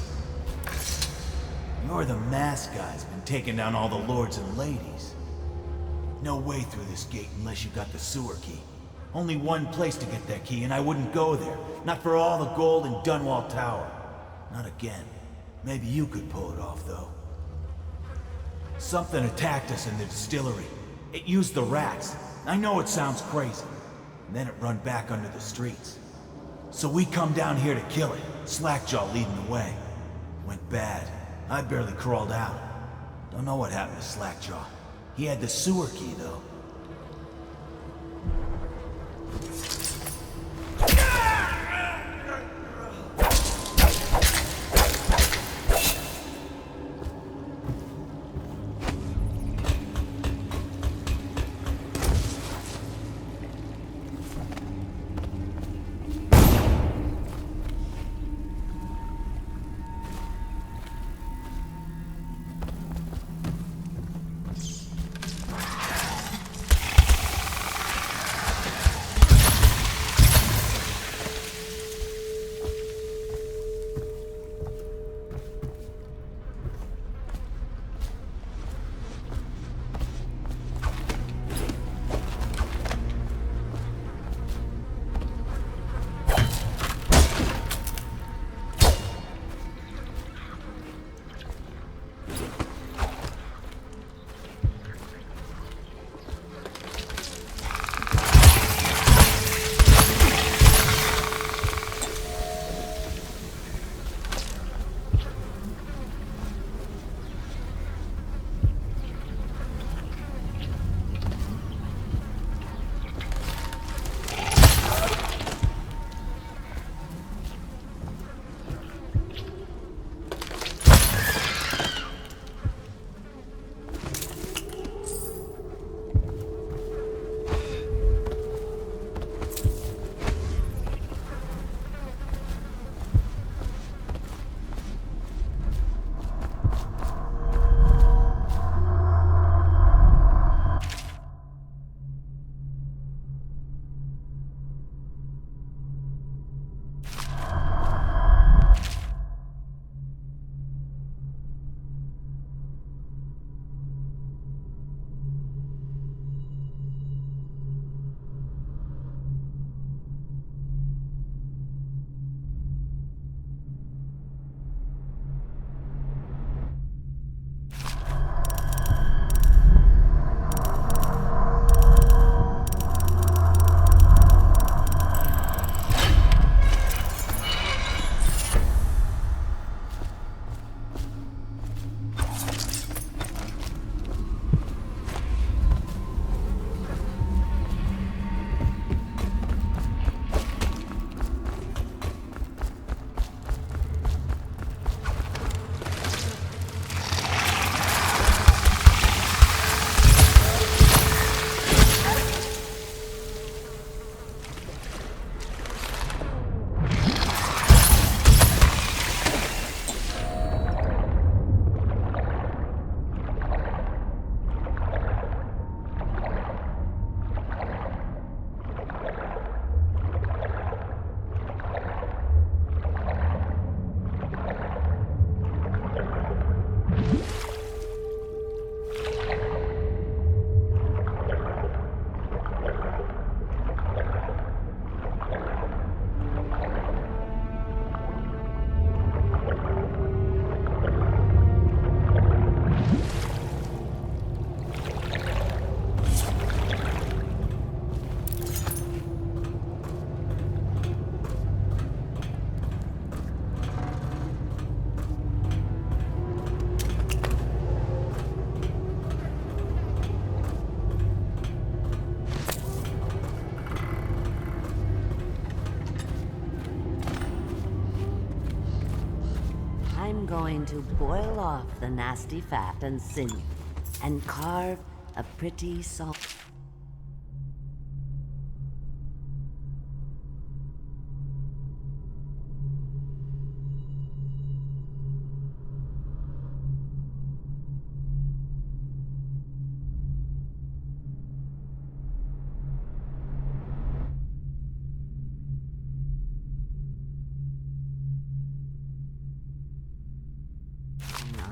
You're the masked guy's been taking down all the lords and ladies. No way through this gate unless you got the sewer key. Only one place to get that key, and I wouldn't go there. Not for all the gold in Dunwall Tower. Not again. Maybe you could pull it off, though. Something attacked us in the distillery. It used the rats. I know it sounds crazy. And then it run back under the streets. So we come down here to kill it. Slackjaw leading the way. Went bad. I barely crawled out. Don't know what happened to Slackjaw. He had the sewer key, though. I'm going to boil off the nasty fat and sinew, and carve a pretty salt.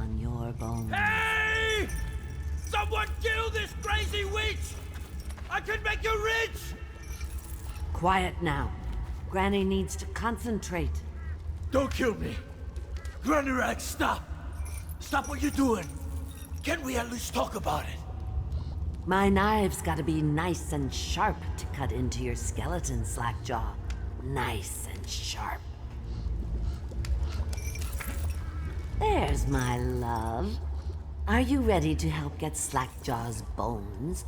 On your bones. Hey! Someone kill this crazy witch! I could make you rich! Quiet now. Granny needs to concentrate. Don't kill me. Granny Rag, stop. Stop what you're doing. Can't we at least talk about it? My knive's gotta be nice and sharp to cut into your skeleton, Slackjaw. Nice and sharp. There's my love. Are you ready to help get Slackjaw's bones?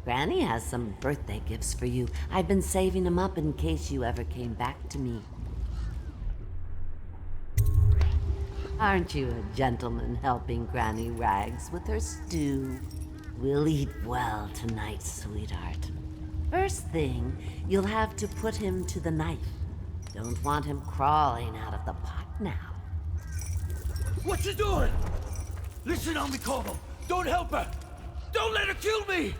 Granny has some birthday gifts for you. I've been saving them up in case you ever came back to me. Aren't you a gentleman helping Granny Rags with her stew? We'll eat well tonight, sweetheart. First thing, you'll have to put him to the knife. Don't want him crawling out of the pot now. What you doing? Listen on me, Corvo. Don't help her. Don't let her kill me.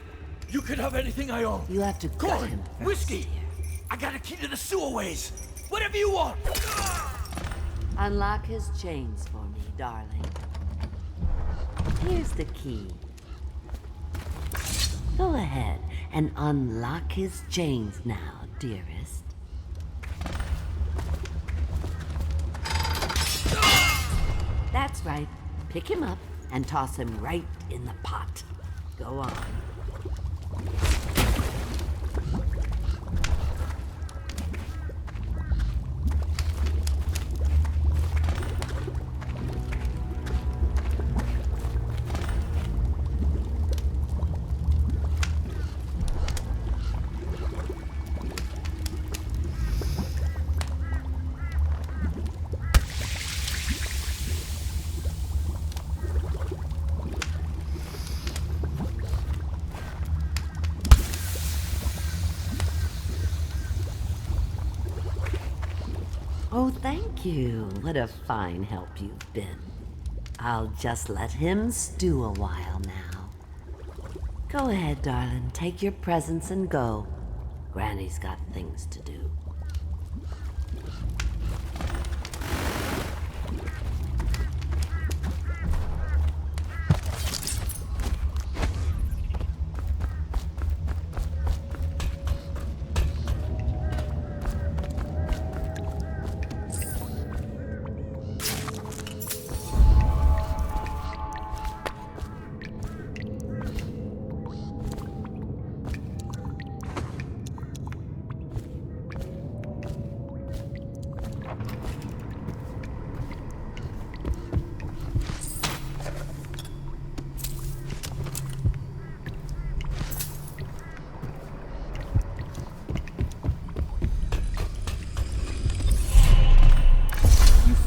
You can have anything I own. You have to cut him first. Whiskey. I got a key to the sewerways. Whatever you want. Unlock his chains for me, darling. Here's the key. Go ahead and unlock his chains now, dearest. That's right. Pick him up and toss him right in the pot. Go on. Oh, thank you. What a fine help you've been. I'll just let him stew a while now. Go ahead, darling. Take your presents and go. Granny's got things to do.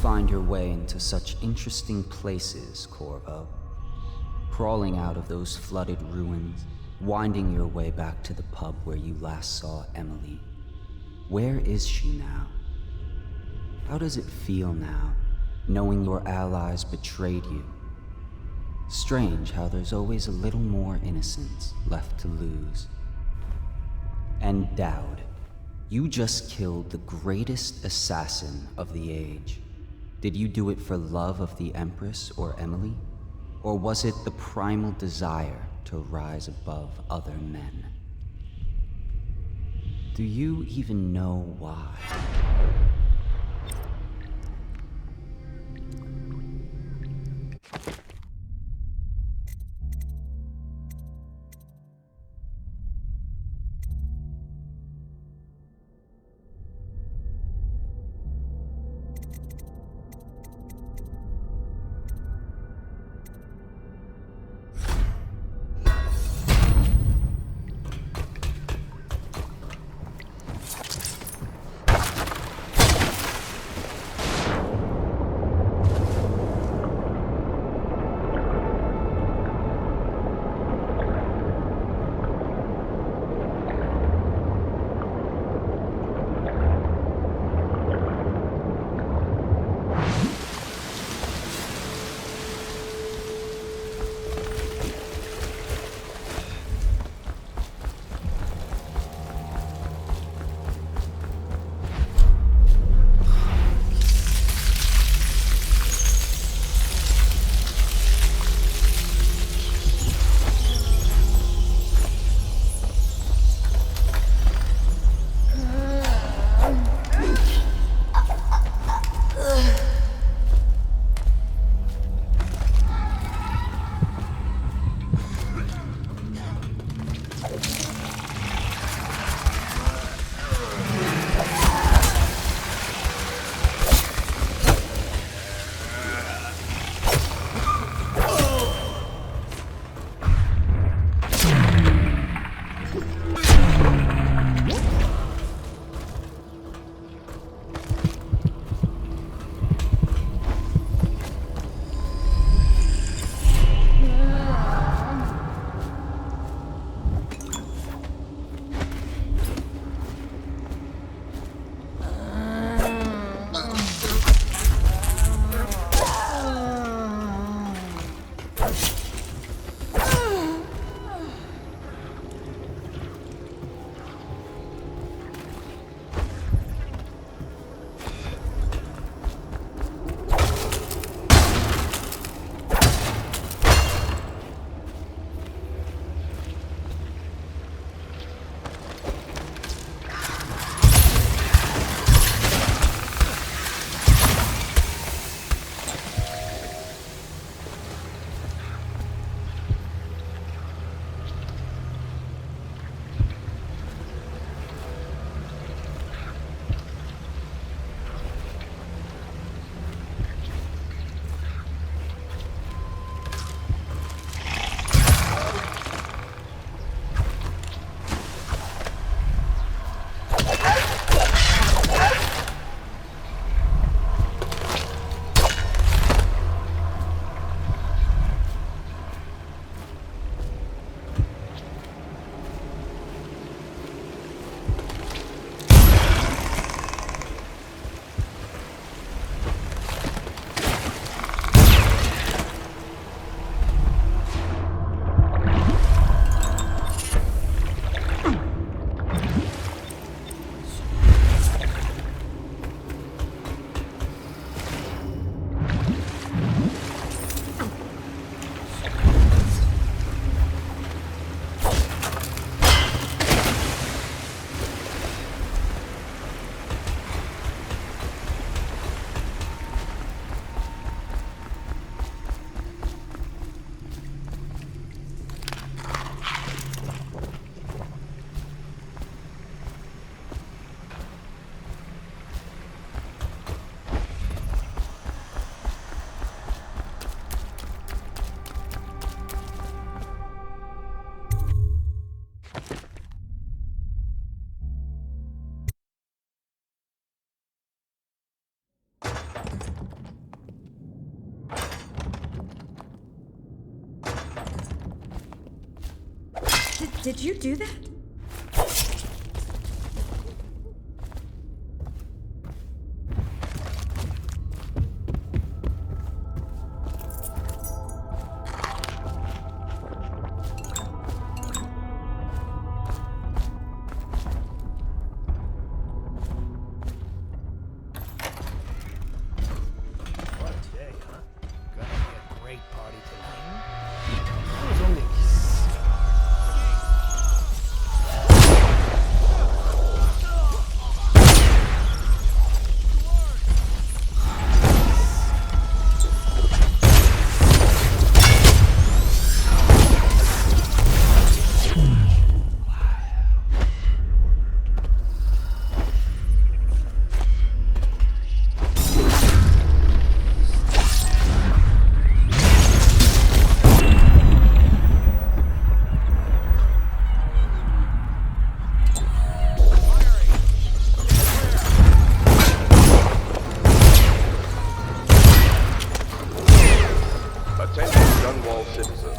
Find your way into such interesting places, Corvo. Crawling out of those flooded ruins, winding your way back to the pub where you last saw Emily. Where is she now? How does it feel now, knowing your allies betrayed you? Strange how there's always a little more innocence left to lose. And Dowd, you just killed the greatest assassin of the age. Did you do it for love of the Empress or Emily? Or was it the primal desire to rise above other men? Do you even know why? Did you do that? What a day, huh? Gonna be a great party tonight. I was only Attention Dunwall citizens.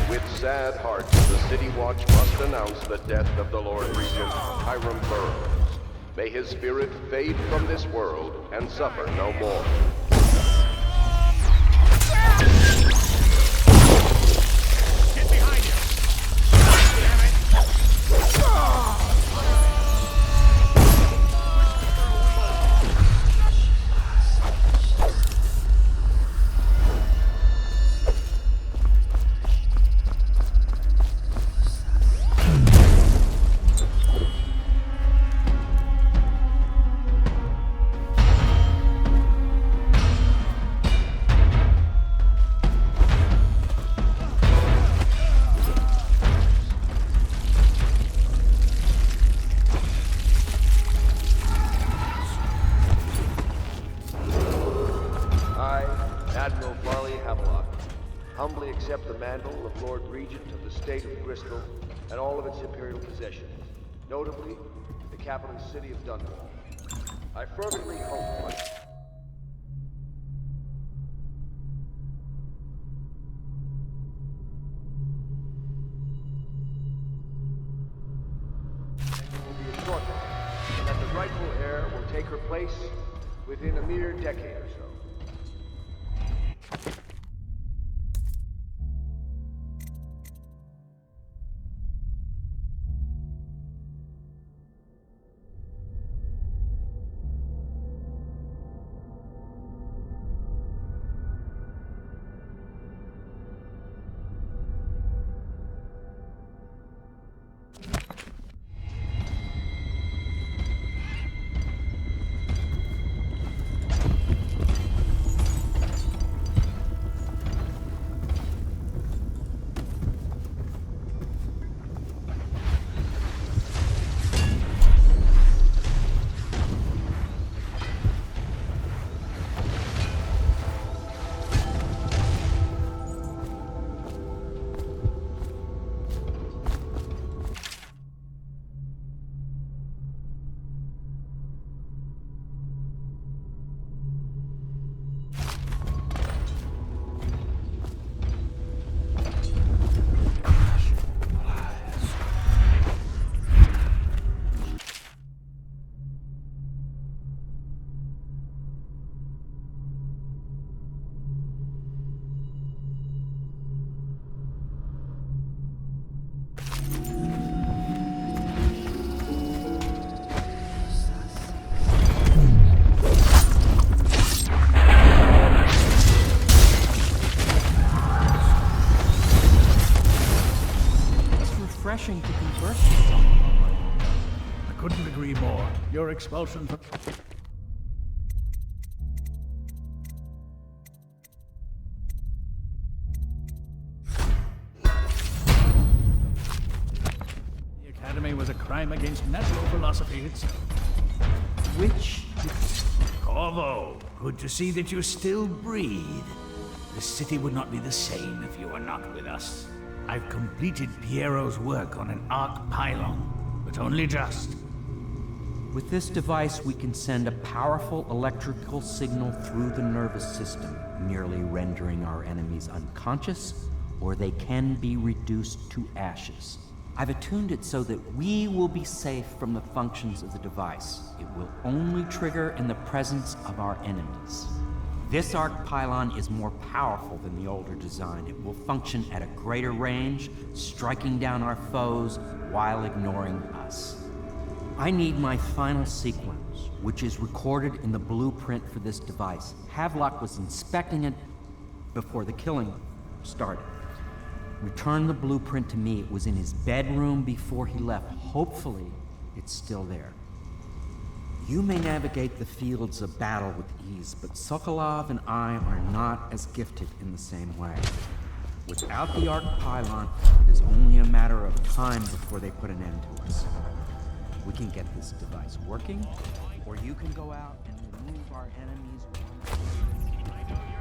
With sad hearts, the City Watch must announce the death of the Lord Regent, Hiram Burroughs. May his spirit fade from this world and suffer no more. Get behind you! Damn it! I, Admiral Barley Havelock, humbly accept the mantle of Lord Regent of the State of Bristol and all of its imperial possessions, notably the capital city of Dunwall. I fervently hope it will be a short one, and that the rightful heir will take her place within a mere decade or so. Refreshing to converse with someone. I couldn't agree more. Your expulsion from... The Academy was a crime against natural philosophy itself. Which... Corvo, good to see that you still breathe. The city would not be the same if you were not with us. I've completed Piero's work on an arc pylon, but only just. With this device, we can send a powerful electrical signal through the nervous system, merely rendering our enemies unconscious, or they can be reduced to ashes. I've attuned it so that we will be safe from the functions of the device. It will only trigger in the presence of our enemies. This arc pylon is more powerful than the older design. It will function at a greater range, striking down our foes while ignoring us. I need my final sequence, which is recorded in the blueprint for this device. Havelock was inspecting it before the killing started. Return the blueprint to me. It was in his bedroom before he left. Hopefully, it's still there. You may navigate the fields of battle with ease, but Sokolov and I are not as gifted in the same way. Without the arc pylon, it is only a matter of time before they put an end to us. We can get this device working, or you can go out and remove our enemies one by one.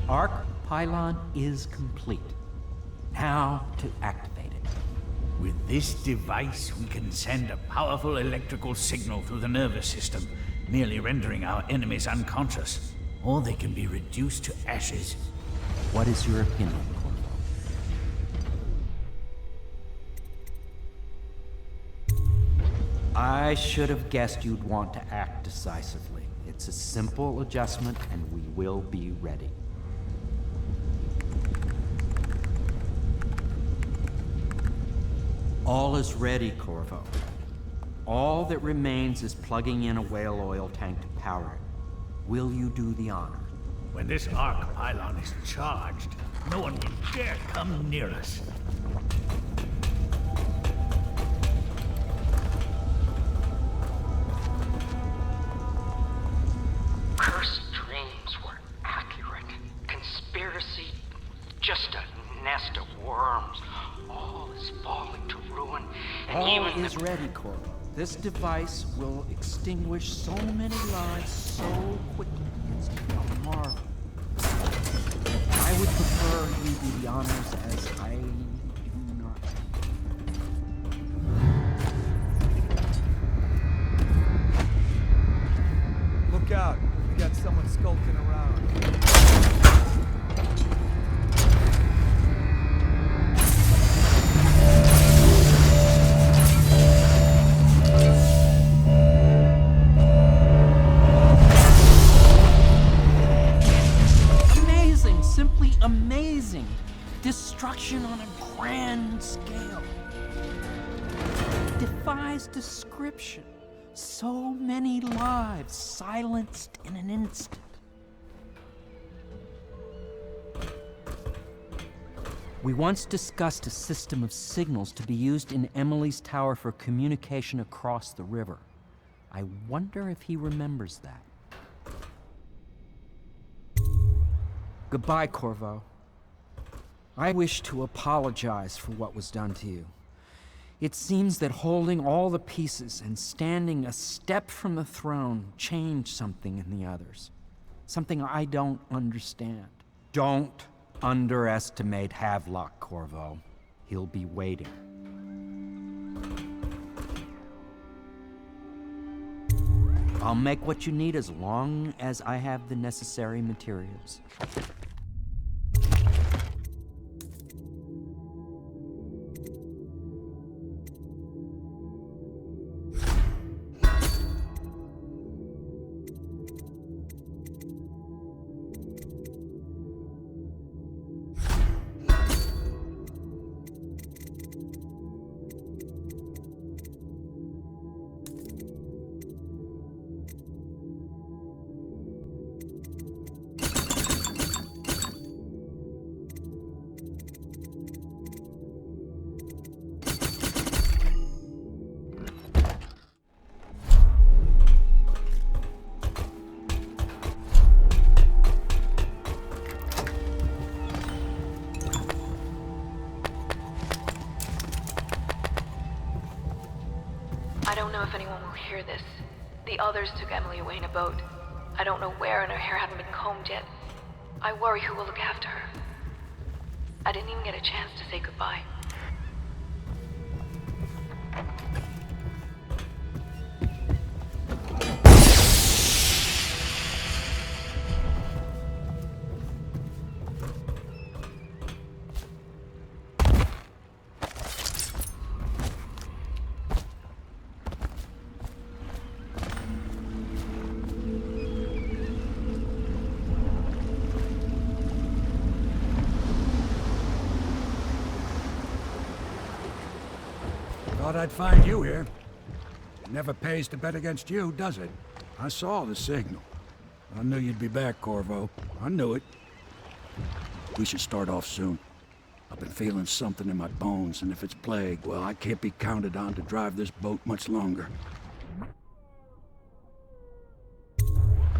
Arc pylon is complete. Now to activate it. With this device, we can send a powerful electrical signal through the nervous system, merely rendering our enemies unconscious, or they can be reduced to ashes. What is your opinion, Corvo? I should have guessed you'd want to act decisively. It's a simple adjustment, and we will be ready. All is ready, Corvo. All that remains is plugging in a whale oil tank to power it. Will you do the honor? When this arc pylon is charged, no one will dare come near us. Cursed dreams were accurate. Conspiracy, just a nest of worms. All is falling to ruin, and All even is ready, Corvo. This device will extinguish so many lives so quickly. It's a marvel. I would prefer you do the honors, as I do not. Look out! We got someone skulking around. Simply amazing. Destruction on a grand scale. Defies description. So many lives silenced in an instant. We once discussed a system of signals to be used in Emily's tower for communication across the river. I wonder if he remembers that. Goodbye, Corvo. I wish to apologize for what was done to you. It seems that holding all the pieces and standing a step from the throne changed something in the others. Something I don't understand. Don't underestimate Havelock, Corvo. He'll be waiting. I'll make what you need as long as I have the necessary materials. I don't know if anyone will hear this. The others took Emily away in a boat. I don't know where, and her hair hasn't been combed yet. I worry who will look after her. I didn't even get a chance to say goodbye. Thought I'd find you here. It never pays to bet against you, does it? I saw the signal. I knew you'd be back, Corvo. I knew it. We should start off soon. I've been feeling something in my bones, and if it's plague, well, I can't be counted on to drive this boat much longer.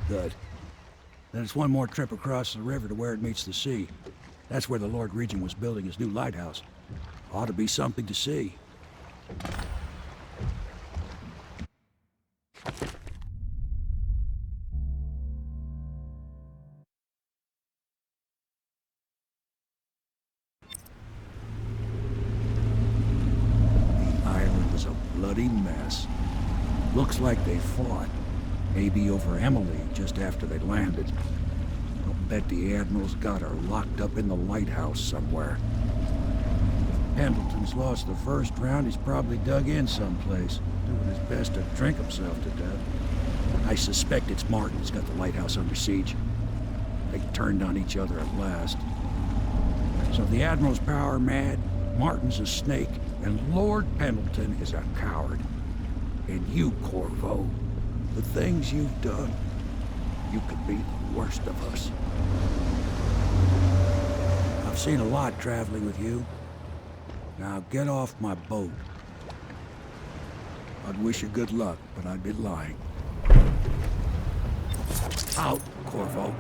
Good. Then it's one more trip across the river to where it meets the sea. That's where the Lord Regent was building his new lighthouse. Ought to be something to see. The island was a bloody mess. Looks like they fought. Maybe over Emily just after they landed. I'll bet the Admiral's got her locked up in the lighthouse somewhere. Pendleton's lost the first round. He's probably dug in someplace, doing his best to drink himself to death. I suspect it's Martin who's got the lighthouse under siege. They turned on each other at last. So the Admiral's power mad, Martin's a snake, and Lord Pendleton is a coward. And you, Corvo, the things you've done, you could be the worst of us. I've seen a lot traveling with you. Now get off my boat. I'd wish you good luck, but I'd be lying. Out, Corvo.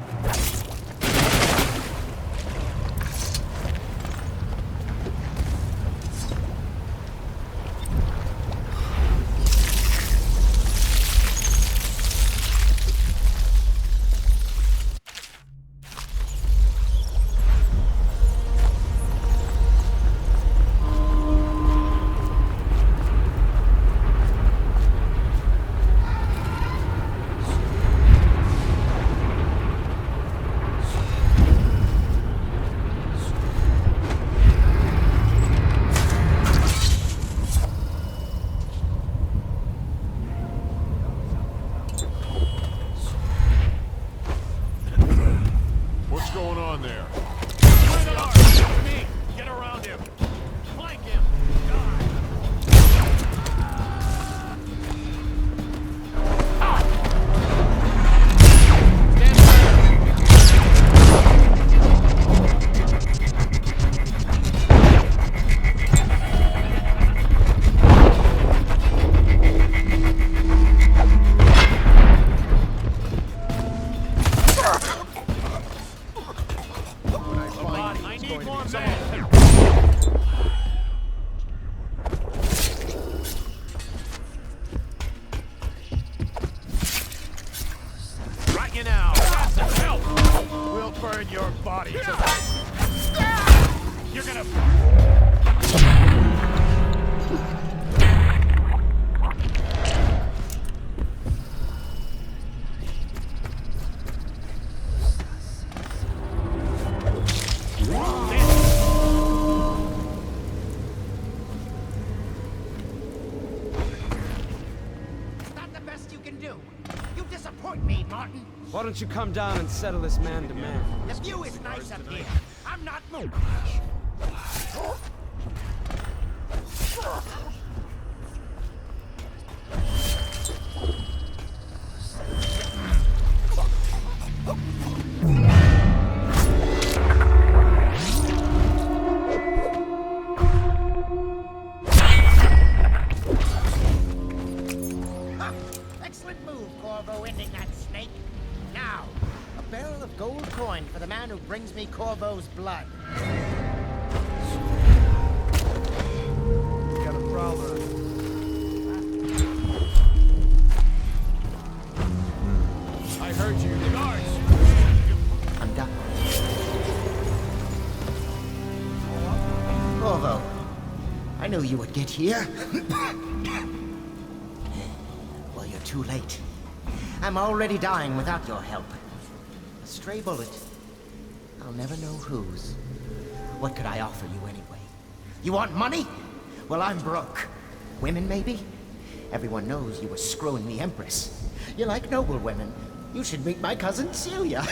Why don't you come down and settle this man to man? The view is nice up here. I'm not moving. Excellent move, Corvo, ending that snake. Now, a barrel of gold coin for the man who brings me Corvo's blood. Got a prowler. you would get here. Well, you're too late. I'm already dying without your help. A stray bullet. I'll never know whose. What could I offer you anyway? You want money? Well, I'm broke. Women, maybe? Everyone knows you were screwing the Empress. You like noble women. You should meet my cousin Celia.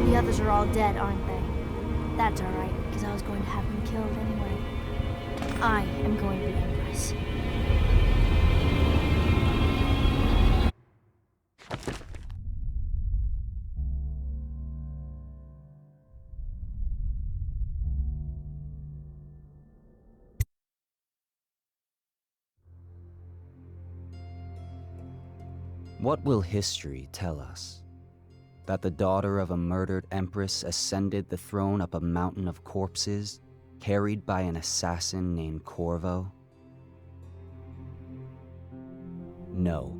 The others are all dead, aren't they? That's alright, because I was going to have them killed anyway. I am going to be Empress. What will history tell us? That the daughter of a murdered empress ascended the throne up a mountain of corpses, carried by an assassin named Corvo? No.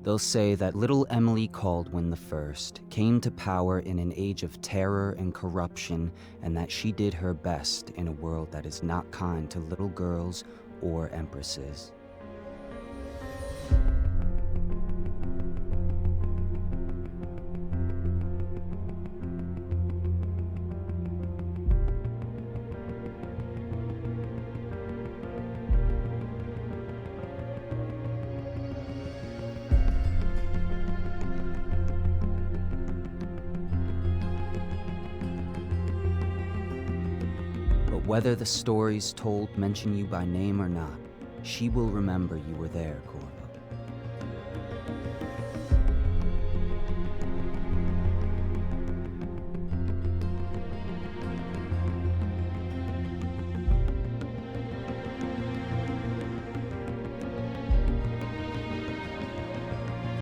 They'll say that little Emily Caldwin I came to power in an age of terror and corruption, and that she did her best in a world that is not kind to little girls or empresses. Whether the stories told mention you by name or not, she will remember you were there, Corvo.